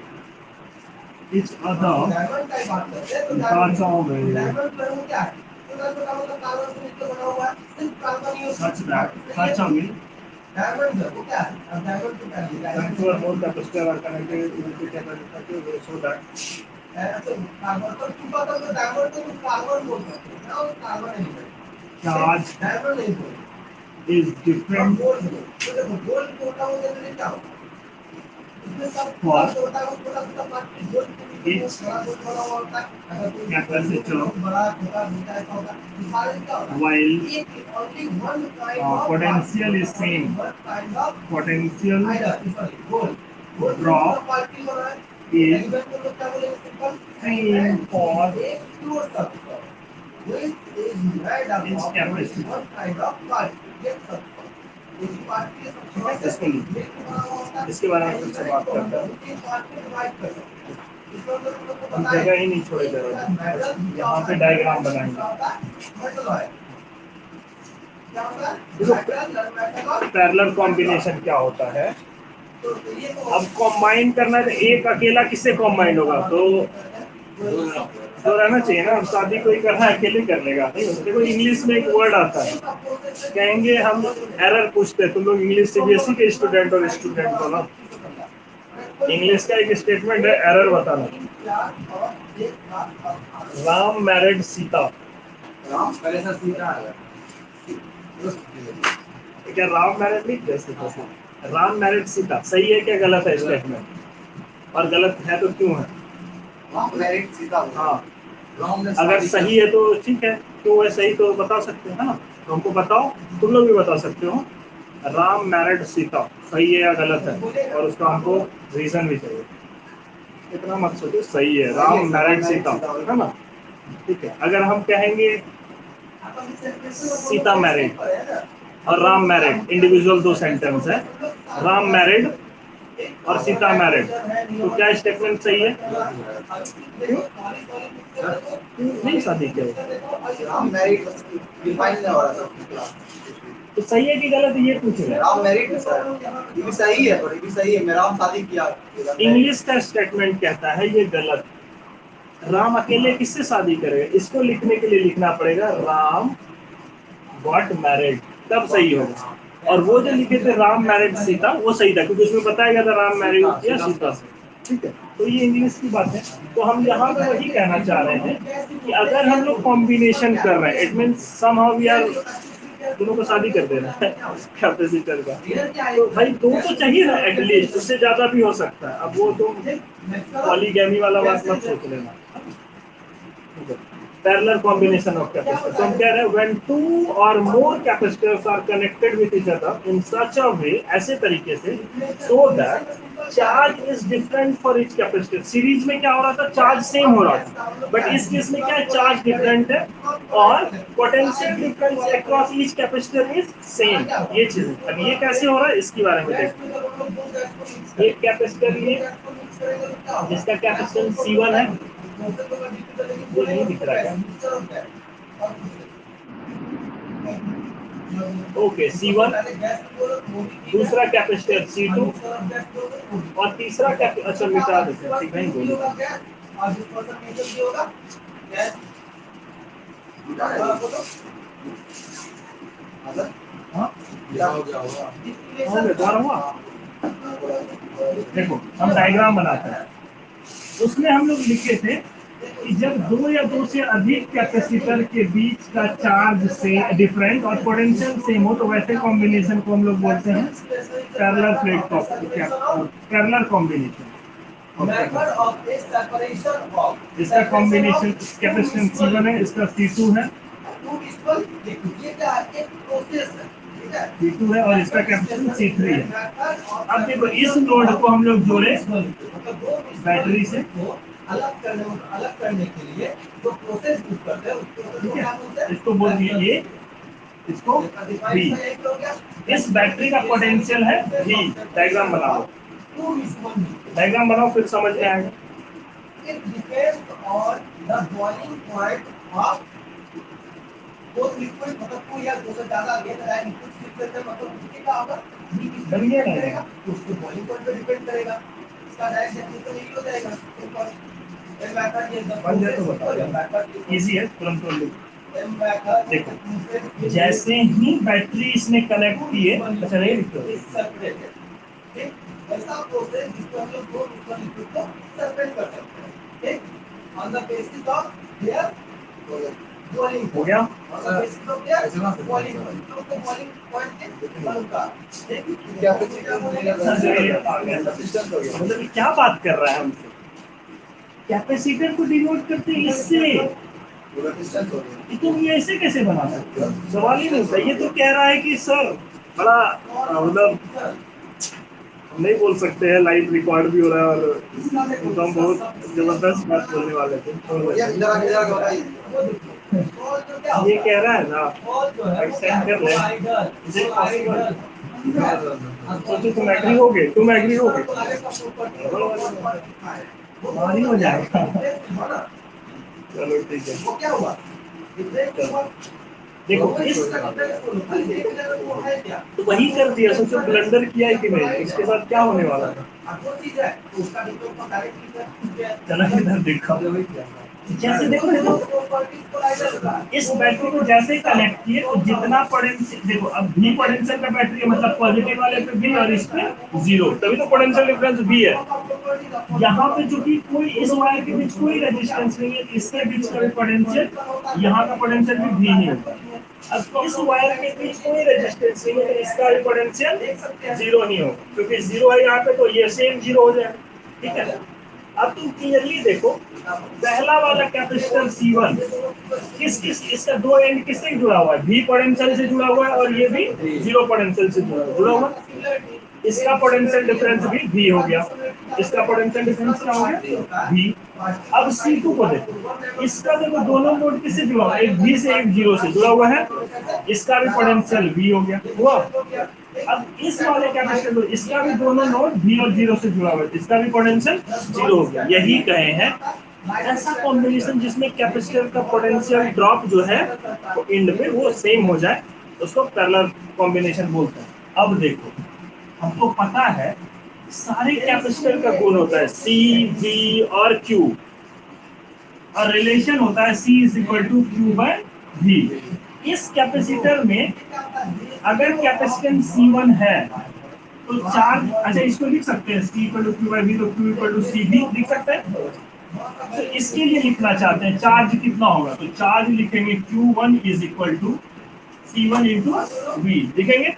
each other डायमंड का ही बात करते हैं तो parts of a डायमंड का वो क्या है? तो डायमंड का कार्बन से मिलकर बना हुआ है। सिर्फ carbon he such a way diamond वो क्या है? अब डायमंड को क्या है? that two or more capacitor are connected with the capacitor so that ऐसे कार्बन पर टूटा था तो डायमंड को कार्बन बोल सकते हैं ना, और कार्बन एलिमेंट charge डायमंड नहीं बोलते। is different गोल्ड तो देखो गोल्ड टूटा हुआ जनरली क्या होता है? इसमें सब पूरा टूटा हुआ छोटा पार्ट गोल्ड के बीच में बड़ा गोल्ड बना हुआ होता है। अगर कोई capacitor बड़ा छोटा छोटा ऐसा होता है, सारे क्या होता है? while एक only one kind of potential is same one kind of potential gold drop particle बना है। is एलिमेंट को लोग क्या बोलेंगे? सिंपल same for एक pure substance which is made up its of capacity. one kind of particle एक substance उस particle substance इसको लीजिए। इसके बारे में फिर से बात करते हैं। हम जगह ही नहीं छोड़े जा रहे, यहाँ पे डायग्राम बनाएंगे। पैरेलल कॉम्बिनेशन क्या होता है? अब कॉम्बाइन करना है तो एक अकेला किससे कॉम्बाइन होगा? तो रहना चाहिए ना। शादी कोई करना है अकेले कर लेगा नहीं। देखो इंग्लिश में एक वर्ड आता है, कहेंगे हम एरर पूछते हैं। तुम लोग इंग्लिश सीबीएसई के स्टूडेंट और स्टूडेंट हो ना। इंग्लिश का एक स्टेटमेंट है एरर बताना। राम मैरिड सीता। राम पहले से सीधा है। क्या राम मैरिड नहीं किया सीता से? राम मैरिड सीता सही है क्या गलत है स्टेटमेंट? और गलत है तो क्यों है? राम मैरिड सीता। हाँ राम ने अगर सही है तो ठीक है, क्यों है सही तो बता सकते हैं ना। तो हमको बताओ, तुम लोग भी बता सकते हो। राम मैरिड सीता सही है या गलत है, और उसका हमको रीजन भी चाहिए। इतना मत सोचो, सही है राम मैरिड सीता है ना। ठीक है, अगर हम कहेंगे सीता मैरिड और राम मैरिड, इंडिविजुअल दो सेंटेंस है। राम मैरिड और सीता मैरिड, तो क्या स्टेटमेंट सही है? नहीं शादी किया राम मैरिड डिफाइन नहीं हो रहा था। तो सही है कि गलत है ये पूछ रहे हैं। राम मैरिड सर ये भी सही है, पर ये भी सही है। मैं राम शादी किया। इंग्लिश का स्टेटमेंट कहता है ये गलत। राम अकेले किससे शादी करेगा? इसको लिखने के लिए लिखना पड़ेगा राम गॉट मैरिड, तब सही होगा। और वो जो लिखे थे राम मैरिड सीता वो सही था, क्योंकि उसमें बताया गया था राम मैरिड किया सीता से। ठीक है, तो ये इंग्लिश की बात है। तो हम यहाँ पे वही कहना चाह रहे हैं कि अगर हम लोग कॉम्बिनेशन कर रहे हैं, it means somehow we are दोनों को शादी कर देना है कैपेसिटर का। तो भाई दो तो चाहिए ना एटलीस्ट, उससे ज्यादा भी हो सकता है। अब वो तुम पॉलीगैमी वाला बात मत सोच लेना। Parallel combination of capacitors. So हम कह रहे हैं when two or more capacitors are connected with each other in such a way, ऐसे तरीके से, so that charge is different for each capacitor. Series में क्या हो रहा था? चार्ज सेम हो रहा था, बट इस केस में क्या है? चार्ज डिफरेंट है और potential difference across each capacitor is same. ये चीज अब ये कैसे हो रहा है इसके बारे में देखते हैं। एक कैपेसिटर लिए जिसका कैपेसिटेंस C1 है, ये नहीं दिख रहा है। ओके C1, दूसरा कैपेसिटर C2 और तीसरा कैपेसिटर, अच्छा मिटा देते हैं, ठीक नहीं बोलो। देखो हम डायग्राम बनाते हैं, उसमें हम लोग लिखे थे कि जब दो या दो से अधिक कैपेसिटर के बीच का चार्ज से डिफरेंट और पोटेंशियल सेम हो तो वैसे कॉम्बिनेशन को हम लोग बोलते हैं parallel plate parallel combination. Method of a separation of इसका कॉम्बिनेशन कैपेसिटेंस C1 है, इसका C2 है, two distal liquid। ये क्या है? एक प्रोसेस है, ठीक है? C2 है और इसका कैपेसिटेंस C3 है। अब देखो इस लोड को हम लोग जोड़े बैटरी से अलग करने के लिए जो प्रोसेस यूज करते हैं उसको क्या बोलते हैं? इसको बोल दिए A, इसको B। इस बैटरी का पोटेंशियल है V। डायग्राम बनाओ, डायग्राम बनाओ फिर समझ में आएगा। It depends on the boiling point of both liquid। मतलब कोई या दो से ज्यादा लेना है लिक्विड सिस्टम में, मतलब उसके क्या होगा? बढ़िया डिपेंड है। करेगा, उसके बॉइलिंग पॉइंट पे डिपेंड करेगा। इसका डायरेक्ट डेफिनेशन यही हो जाएगा। एम मैथड ये बन जाए तो बताओ, इजी है, तुरंत कर लो। एम मैथड देखो जैसे ही बैटरी इसने कनेक्ट किए, अच्छा नहीं लिखते सेपरेटेड, ठीक? ऐसा प्रोसेस जिसको हम लोग दो डिफरेंट लिक्विड को सेपरेट कर सकते हैं, ठीक? On the basis of their boiling हो गया। On the basis of their boiling point. तो उसको बॉइलिंग पॉइंट के अनुसार, ठीक? क्या मतलब क्या बात कर रहा है हमसे? कैपेसिटर को डिनोट करते हैं इससे, कि तुम ये ऐसे कैसे बना सकते हो? सवाल ही नहीं होता। ये तो कह रहा है कि सर बड़ा मतलब नहीं बोल सकते हैं, लाइव रिकॉर्ड भी हो रहा है और तो हम बहुत जबरदस्त बात बोलने वाले थे। ये कह रहा है ना सेंड कर ले, इज इट पॉसिबल? सोचो तुम एग्री होगे, तुम एग्री होगे नहीं हो जाएगा। चलो ठीक है, वो क्या हुआ? देखो इस तो वही कर दिया, सोचो ब्लंडर किया है कि नहीं, इसके साथ क्या होने वाला था? चलो इधर देखो, जैसे देखो इस बैटरी को जैसे कनेक्ट किए तो जितना पोटेंशियल, देखो अब V पोटेंशियल का बैटरी है, मतलब पॉजिटिव वाले पे V और इस पे 0, तभी तो पोटेंशियल डिफरेंस V है। यहाँ पे जो कि कोई इस वायर के बीच कोई रेजिस्टेंस नहीं है, इसके बीच का भी पोटेंशियल, यहाँ का पोटेंशियल भी V ही होगा। अब इस वायर के बीच कोई रेजिस्टेंस नहीं है तो इसका भी पोटेंशियल 0 नहीं होगा, क्योंकि 0 है यहाँ पे तो ये सेम 0 हो जाएगा, ठीक है। अब तुम क्लियरली देखो, पहला वाला कैपेसिटर C1 किस इसका दो एंड किससे जुड़ा हुआ है? V पोटेंशियल से जुड़ा हुआ है और ये भी 0 पोटेंशियल से जुड़ा हुआ है। इसका पोटेंशियल डिफरेंस भी V हो गया, इसका पोटेंशियल डिफरेंस क्या हो गया? V। अब C2 को देखो, इसका देखो दोनों नोड किससे जुड़ा हुआ है? एक V से एक 0 से जुड़ा हुआ है, इसका भी पोटेंशियल V हो गया हुआ। अब इस वाले कैपेसिटर इसका भी दोनों नोड V और 0 से जुड़ा हुआ है, इसका भी पोटेंशियल 0 हो गया। यही कहे हैं ऐसा कॉम्बिनेशन जिसमें कैपेसिटर का पोटेंशियल ड्रॉप जो है वो एंड पे वो सेम हो जाए, उसको पैरेलल कॉम्बिनेशन बोलते हैं। अब देखो हमको पता है सारे कैपेसिटर का गुण होता है C, V और Q, और रिलेशन होता है C is equal to Q/V। इस कैपेसिटर में अगर कैपेसिटेंस C1 है तो चार्ज, अच्छा इसको लिख सकते हैं C इक्वल टू Q/V, तो Q इक्वल टू C भी लिख सकते हैं। तो इसके लिए लिखना चाहते हैं चार्ज कितना होगा, तो चार्ज लिखेंगे Q1 is equal to C1 into V लिखेंगे,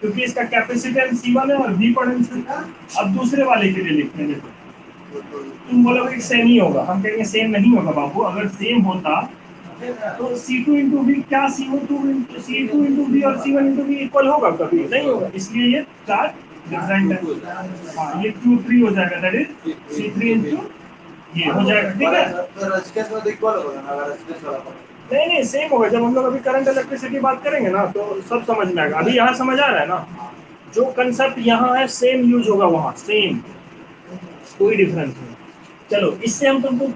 क्योंकि इसका कैपेसिटेंस C1 है और V पोटेंशियल है। अब दूसरे वाले के लिए लिखेंगे, तुम बोलोगे सेम ही होगा, हम कहेंगे सेम नहीं होगा बाबू। अगर सेम होता तो C2 इंटू V क्या C2 इंटू V और C1 इंटू V इक्वल होगा? कभी नहीं होगा, इसलिए ये चार्ज डिफरेंट है। हाँ ये Q3 हो जाएगा, दैट इज C3 इंटू ये हो जाएगा, ठीक है। नहीं सेम होगा, जब हम लोग अभी करंट इलेक्ट्रिसिटी बात करेंगे ना तो सब समझ में आएगा। अभी यहाँ समझ आ रहा है ना, जो कंसेप्ट यहाँ है सेम यूज होगा वहाँ, सेम, कोई डिफरेंस नहीं। चलो इससे हम तुमको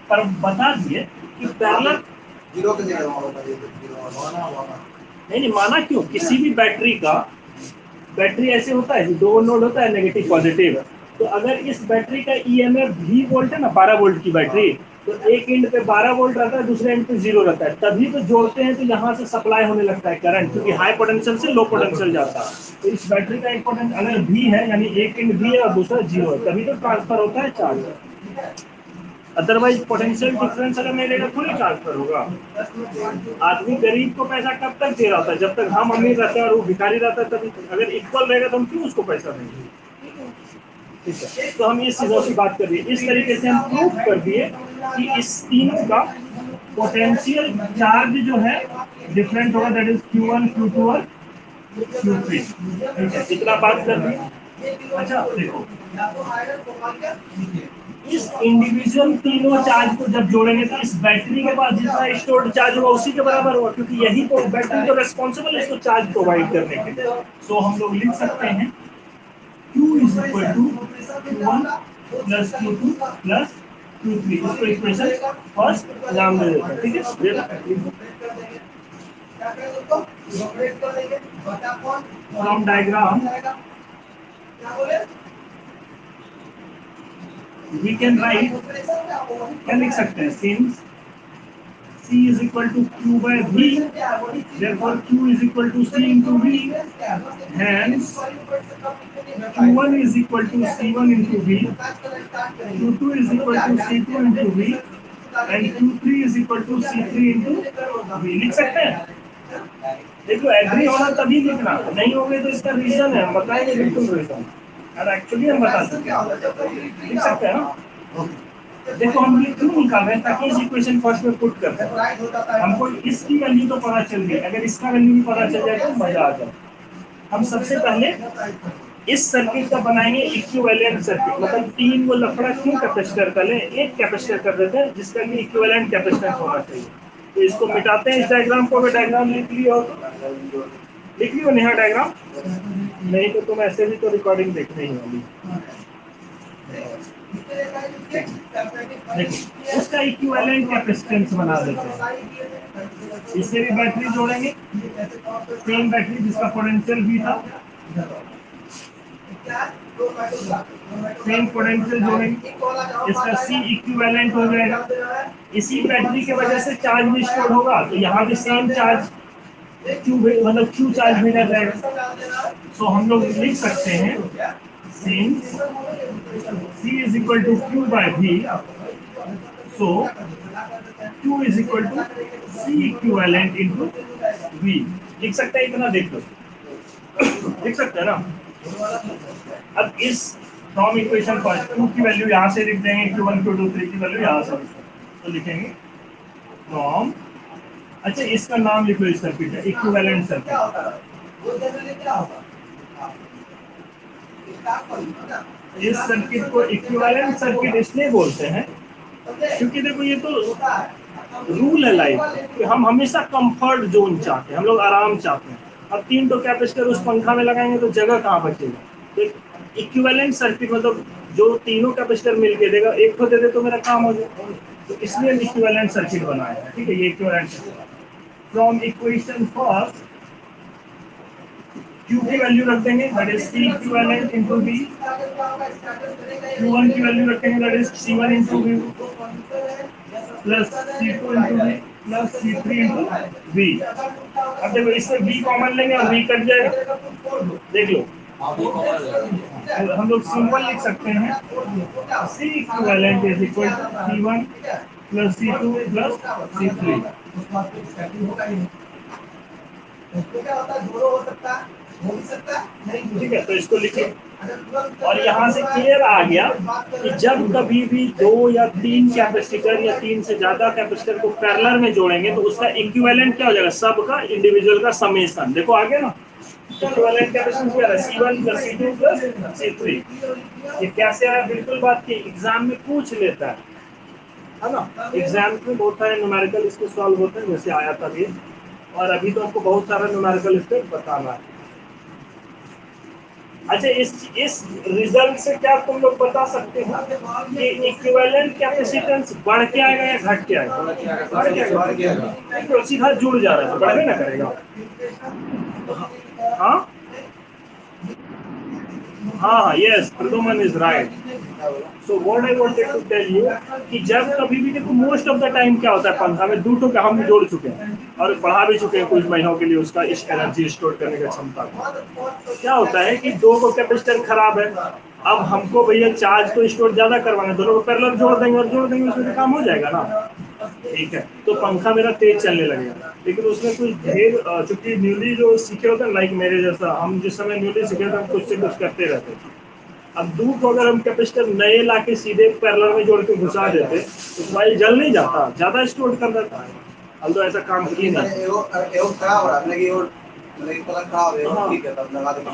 पर बता दिए कि पैरेलल नहीं माना क्यों, किसी भी बैटरी ऐसे होता है, दो नोड होता है नेगेटिव पॉजिटिव, तो अगर इस बैटरी का EMF V वोल्ट है ना, 12 वोल्ट की बैटरी, तो एक एंड पे 12 वोल्ट रहता है, दूसरे एंड पे 0 रहता है, तभी तो जोड़ते हैं तो यहाँ से सप्लाई होने लगता है करंट, क्योंकि हाई पोटेंशियल से लो पोटेंशियल जाता है। तो इस बैटरी का एक पोटेंशियल अगर V है, यानी एक एंड V है और दूसरा 0 है, तभी तो ट्रांसफर होता है चार्ज। अदरवाइज पोटेंशियल डिफरेंस अगर नहीं रहेगा थोड़ी ट्रांसफर होगा। आदमी गरीब को पैसा कब तक दे रहा होता है, जब तक हम अमीर रहते हैं और वो भिखारी रहता है तभी। अगर इक्वल रहेगा तो हम क्यों उसको पैसा देंगे। ठीक है, तो हम इस चीजों की बात कर रहे हैं। इस तरीके से हम प्रूव कर दिए कि इस तीनों का पोटेंशियल चार्ज जो है डिफरेंट होगा, दैट इज Q1 Q2 और Q3। ठीक है, इतना बात कर दी। अच्छा देखो, इस इंडिविजुअल तीनों चार्ज को जब जोड़ेंगे तो इस बैटरी के पास जितना स्टोर्ड चार्ज होगा उसी के बराबर होगा, क्योंकि यही तो बैटरी तो रेस्पॉन्सिबल है इसको चार्ज प्रोवाइड करने के लिए। सो हम लोग लिख सकते हैं Q is equal to Q1 plus Q2 plus Q3। इसको इक्वेशन फर्स्ट नाम दे देते हैं। ठीक है, from diagram we can write, क्या लिख सकते हैं, since C is equal to Q by V, therefore Q is equal to C into V, hence Q1 is equal to C1 into V, Q2 is equal to C2 into V, and Q3 is equal to C3 into V। लिख सकते हैं। देखो agree होना तभी लिखना, नहीं होंगे तो इसका रीजन है, हम बताएंगे बिल्कुल रीजन। और एक्चुअली हम बता सकते हैं, लिख सकते हैं ना। देखो हम ये क्यों निकाल रहे हैं, ताकि इस इक्वेशन फर्स्ट में पुट करते हैं। हमको इसकी वैल्यू तो पता चल गई, अगर इसका वैल्यू भी पता चल जाए तो मजा आ जाए। हम सबसे पहले इस सर्किट का बनाएंगे इक्विवेलेंट सर्किट, मतलब तीन वो लफड़ा क्यों कैपेसिटर का ले, एक कैपेसिटर कर देते हैं जिसका कि इक्विवेलेंट कैपेसिटेंस होना चाहिए। तो इसको मिटाते हैं इस डायग्राम को। अगर डायग्राम लिख लियो नेहा डायग्राम, नहीं तो तुम ऐसे भी तो रिकॉर्डिंग देखने ही वाली। देखो उसका इक्विवेलेंट कैपेसिटेंस बना देते हैं। इससे भी बैटरी जोड़ेंगे, सेम बैटरी जिसका पोटेंशियल भी था, सेम पोटेंशियल जोड़ेंगे, इसका C इक्विवेलेंट हो जाएगा। इसी बैटरी की वजह से चार्ज भी स्टोर होगा, तो यहाँ भी सेम चार्ज Q मतलब Q चार्ज भेजा जाएगा। सो हम लोग लिख सकते हैं since C is equal to Q by V, so Q is equal to C equivalent into V। लिख सकते हैं इतना, देख लो लिख सकते हैं ना। अब इस फ्रॉम इक्वेशन फर्स्ट Q की वैल्यू यहाँ से लिख देंगे, Q1 Q2 3 की वैल्यू यहाँ से तो लिखेंगे फ्रॉम, अच्छा इसका नाम लिख लो, इस सर्किट है इक्विवेलेंट सर्किट। इस सर्किट को इक्विवेलेंट सर्किट इसलिए बोलते हैं क्योंकि देखो ये तो रूल है लाइफ कि हम हमेशा कंफर्ट जोन चाहते हैं, हम लोग आराम चाहते हैं। अब तीन तो कैपेसिटर उस पंखा में लगाएंगे तो जगह कहाँ बचेगा। तो इक्विवेलेंट सर्किट मतलब जो तीनों कैपेसिटर मिलके देगा, एक को दे दे तो मेरा काम हो जाए, तो इसलिए इक्विवेलेंट सर्किट बनाया है। ठीक है, ये equivalent circuit from equation first Q की वैल्यू रख देंगे, that is C equivalent into V। Q1 की वैल्यू रखेंगे, that is C1 into V plus C2 into V plus C3 into V। अब देखो इसमें V कॉमन लेंगे और V कट जाएगा, देख लो। हम लोग सिंपल लिख सकते हैं C equivalent is equal to C1 plus C2 plus C3। ठीक है, तो इसको लिखे और यहाँ से क्लियर आ गया कि जब कभी भी दो या तीन कैपेसिटर या तीन से ज्यादा कैपेसिटर को पैरेलल में जोड़ेंगे तो उसका इक्विवेलेंट क्या हो जाएगा, सबका इंडिविजुअल का समेशन। देखो आगे ना, इक्विवेलेंट कैपेसिटेंस क्या है, C1 plus C2 plus C3। ये कैसे आया, बिल्कुल बात की एग्जाम में पूछ लेता है ना। एग्जाम में बहुत सारे न्यूमेरिकल इसके सॉल्व होते हैं, जैसे आया था ये, और अभी तो आपको बहुत सारा न्यूमेरिकल स्टेप बताना है। अच्छा इस रिजल्ट से क्या तुम लोग बता सकते हो कि इक्विवेलेंट कैपेसिटेंस बढ़ के आएगा या घट के आएगा। बढ़ के आएगा, तो सीधा जुड़ जा रहा है, बढ़े ना करेगा। हाँ हाँ, yes Praduman is right. So what I wanted to tell you कि जब कभी भी देखो मोस्ट ऑफ द टाइम क्या होता है पंखा में दो टोके हम जोड़ चुके हैं और बढ़ा भी चुके हैं कुछ महीनों के लिए उसका इस एनर्जी स्टोर करने की क्षमता को। क्या होता है कि दो को कैपेसिटर खराब है, अब हमको भैया चार्ज तो स्टोर ज्यादा करवाना है, दोनों को पैरेलल जोड़ देंगे और जोड़ देंगे उसमें तो काम हो जाएगा ना। ठीक है, तो पंखा मेरा तेज चलने लगेगा, लेकिन उसमें कुछ ढेर चूंकि न्यूली जो सीखे होते हैं लाइक मेरे जैसा, हम जिस समय न्यूली सीखे थे हम कुछ से कुछ करते रहते थे। अब दूर को अगर हम कैपेसिटर नए लाके सीधे पैरेलल में जोड़ के घुसा देते तो मोबाइल जल नहीं जाता, ज्यादा स्टोर कर देता। हम तो ऐसा काम किए नहीं।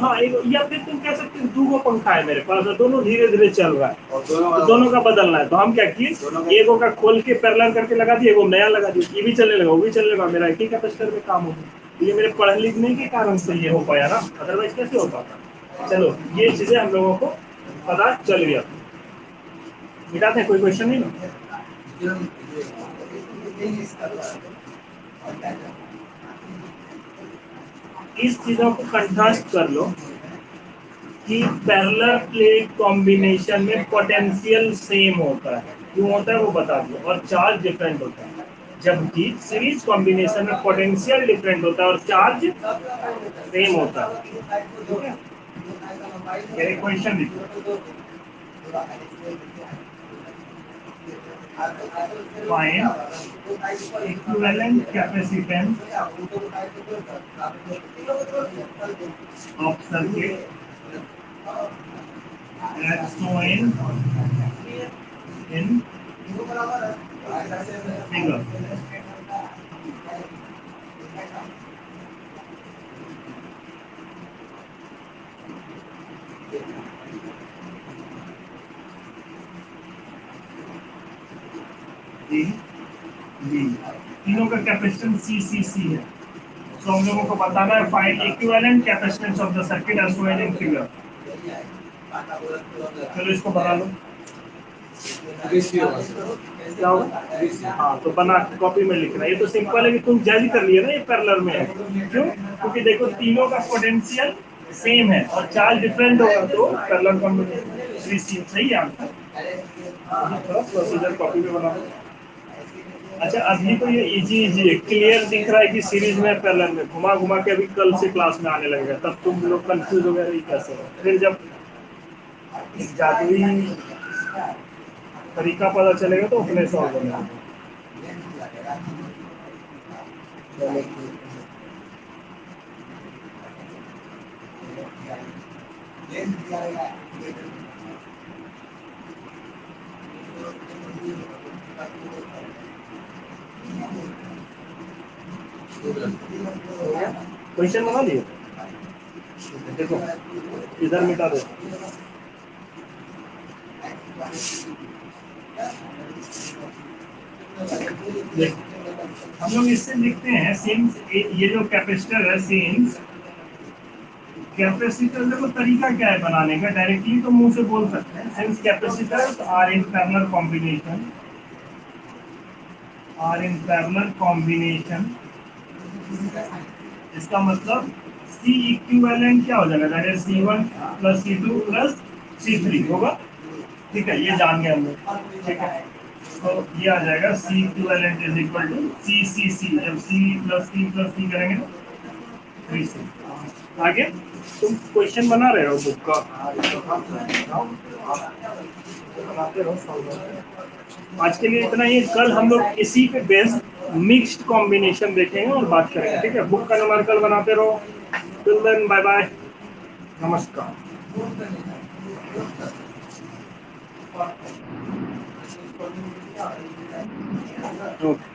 हाँ या फिर तुम कह सकते हो दो पंखा है मेरे पास, दोनों धीरे धीरे चल रहा है तो दोनों का बदलना है, तो हम क्या किए एगो का खोल के पैरेलल करके लगा दिए, एगो नया लगा दिए, ये भी चलने लगा वो भी चलने लगा, मेरा एक ही कैपेसिटर में काम हो गया। ये मेरे पढ़ लिखने के कारण से ये हो पाया ना, अदरवाइज कैसे हो पाता। चलो ये चीजें हम लोगों को पता चल गया। मिटाते हैं, कोई क्वेश्चन नहीं ना। इस चीजों को कंट्रास्ट कर लो कि पैरेलल प्लेट कॉम्बिनेशन में पोटेंशियल सेम होता है, क्यों होता है वो बता दो, और चार्ज डिफरेंट होता है, जबकि सीरीज कॉम्बिनेशन में पोटेंशियल डिफरेंट होता है और चार्ज सेम होता है। मेरे क्वेश्चन लिखो, find equivalent capacitance of circuit as shown in figure। जी जी, तीनों का कैपेसिटेंस सी है, तो हम लोगों को बताना है find equivalent capacitance of the circuit as shown in figure. चलो इसको बना लो, क्या होगा? हाँ तो बना कॉपी में लिखना, ये तो सिंपल है कि तुम जज कर लिए ना ये पैरेलल में है, क्यों? क्योंकि देखो तीनों का पोटेंशियल सेम है और चार्ज डिफरेंट होगा तो पैरेलल कॉम्बिनेशन सही है आंसर। प्रोसीजर कॉपी में बना दो। अच्छा अभी तो ये इजी है, क्लियर दिख रहा है कि सीरीज में पैरेलल में, घुमा घुमा के अभी कल से क्लास में आने लगेगा, तब तुम लोग कंफ्यूज हो गए कैसे है। फिर जब जादुई तरीका पता चलेगा तो अपने सॉल्व होगा। क्वेश्चन बना लिए, देखो इधर मिटा दो। हम लोग इससे लिखते हैं सिंस ये जो कैपेसिटर है, सिंस कैपेसिटर, देखो तरीका क्या है बनाने का, डायरेक्टली तो मुंह से बोल सकते हैं since capacitors are in parallel combination, इसका मतलब C इक्विवेलेंट क्या हो जाएगा, that is C1 plus C2 plus C3 होगा। ठीक है, ये जान गए हम लोग। ठीक है, तो ये आ जाएगा C equivalent is equal to C, जब C प्लस C करेंगे तो 3C। आगे तुम क्वेश्चन बना रहे हो बुक का, बनाते रहो। आज के लिए इतना ही, कल हम लोग इसी पे बेस्ड मिक्स्ड कॉम्बिनेशन देखेंगे और बात करेंगे। ठीक है, बुक का न्यूमेरिकल बनाते रहो। टिल देन बाय बाय, नमस्कार। ओके।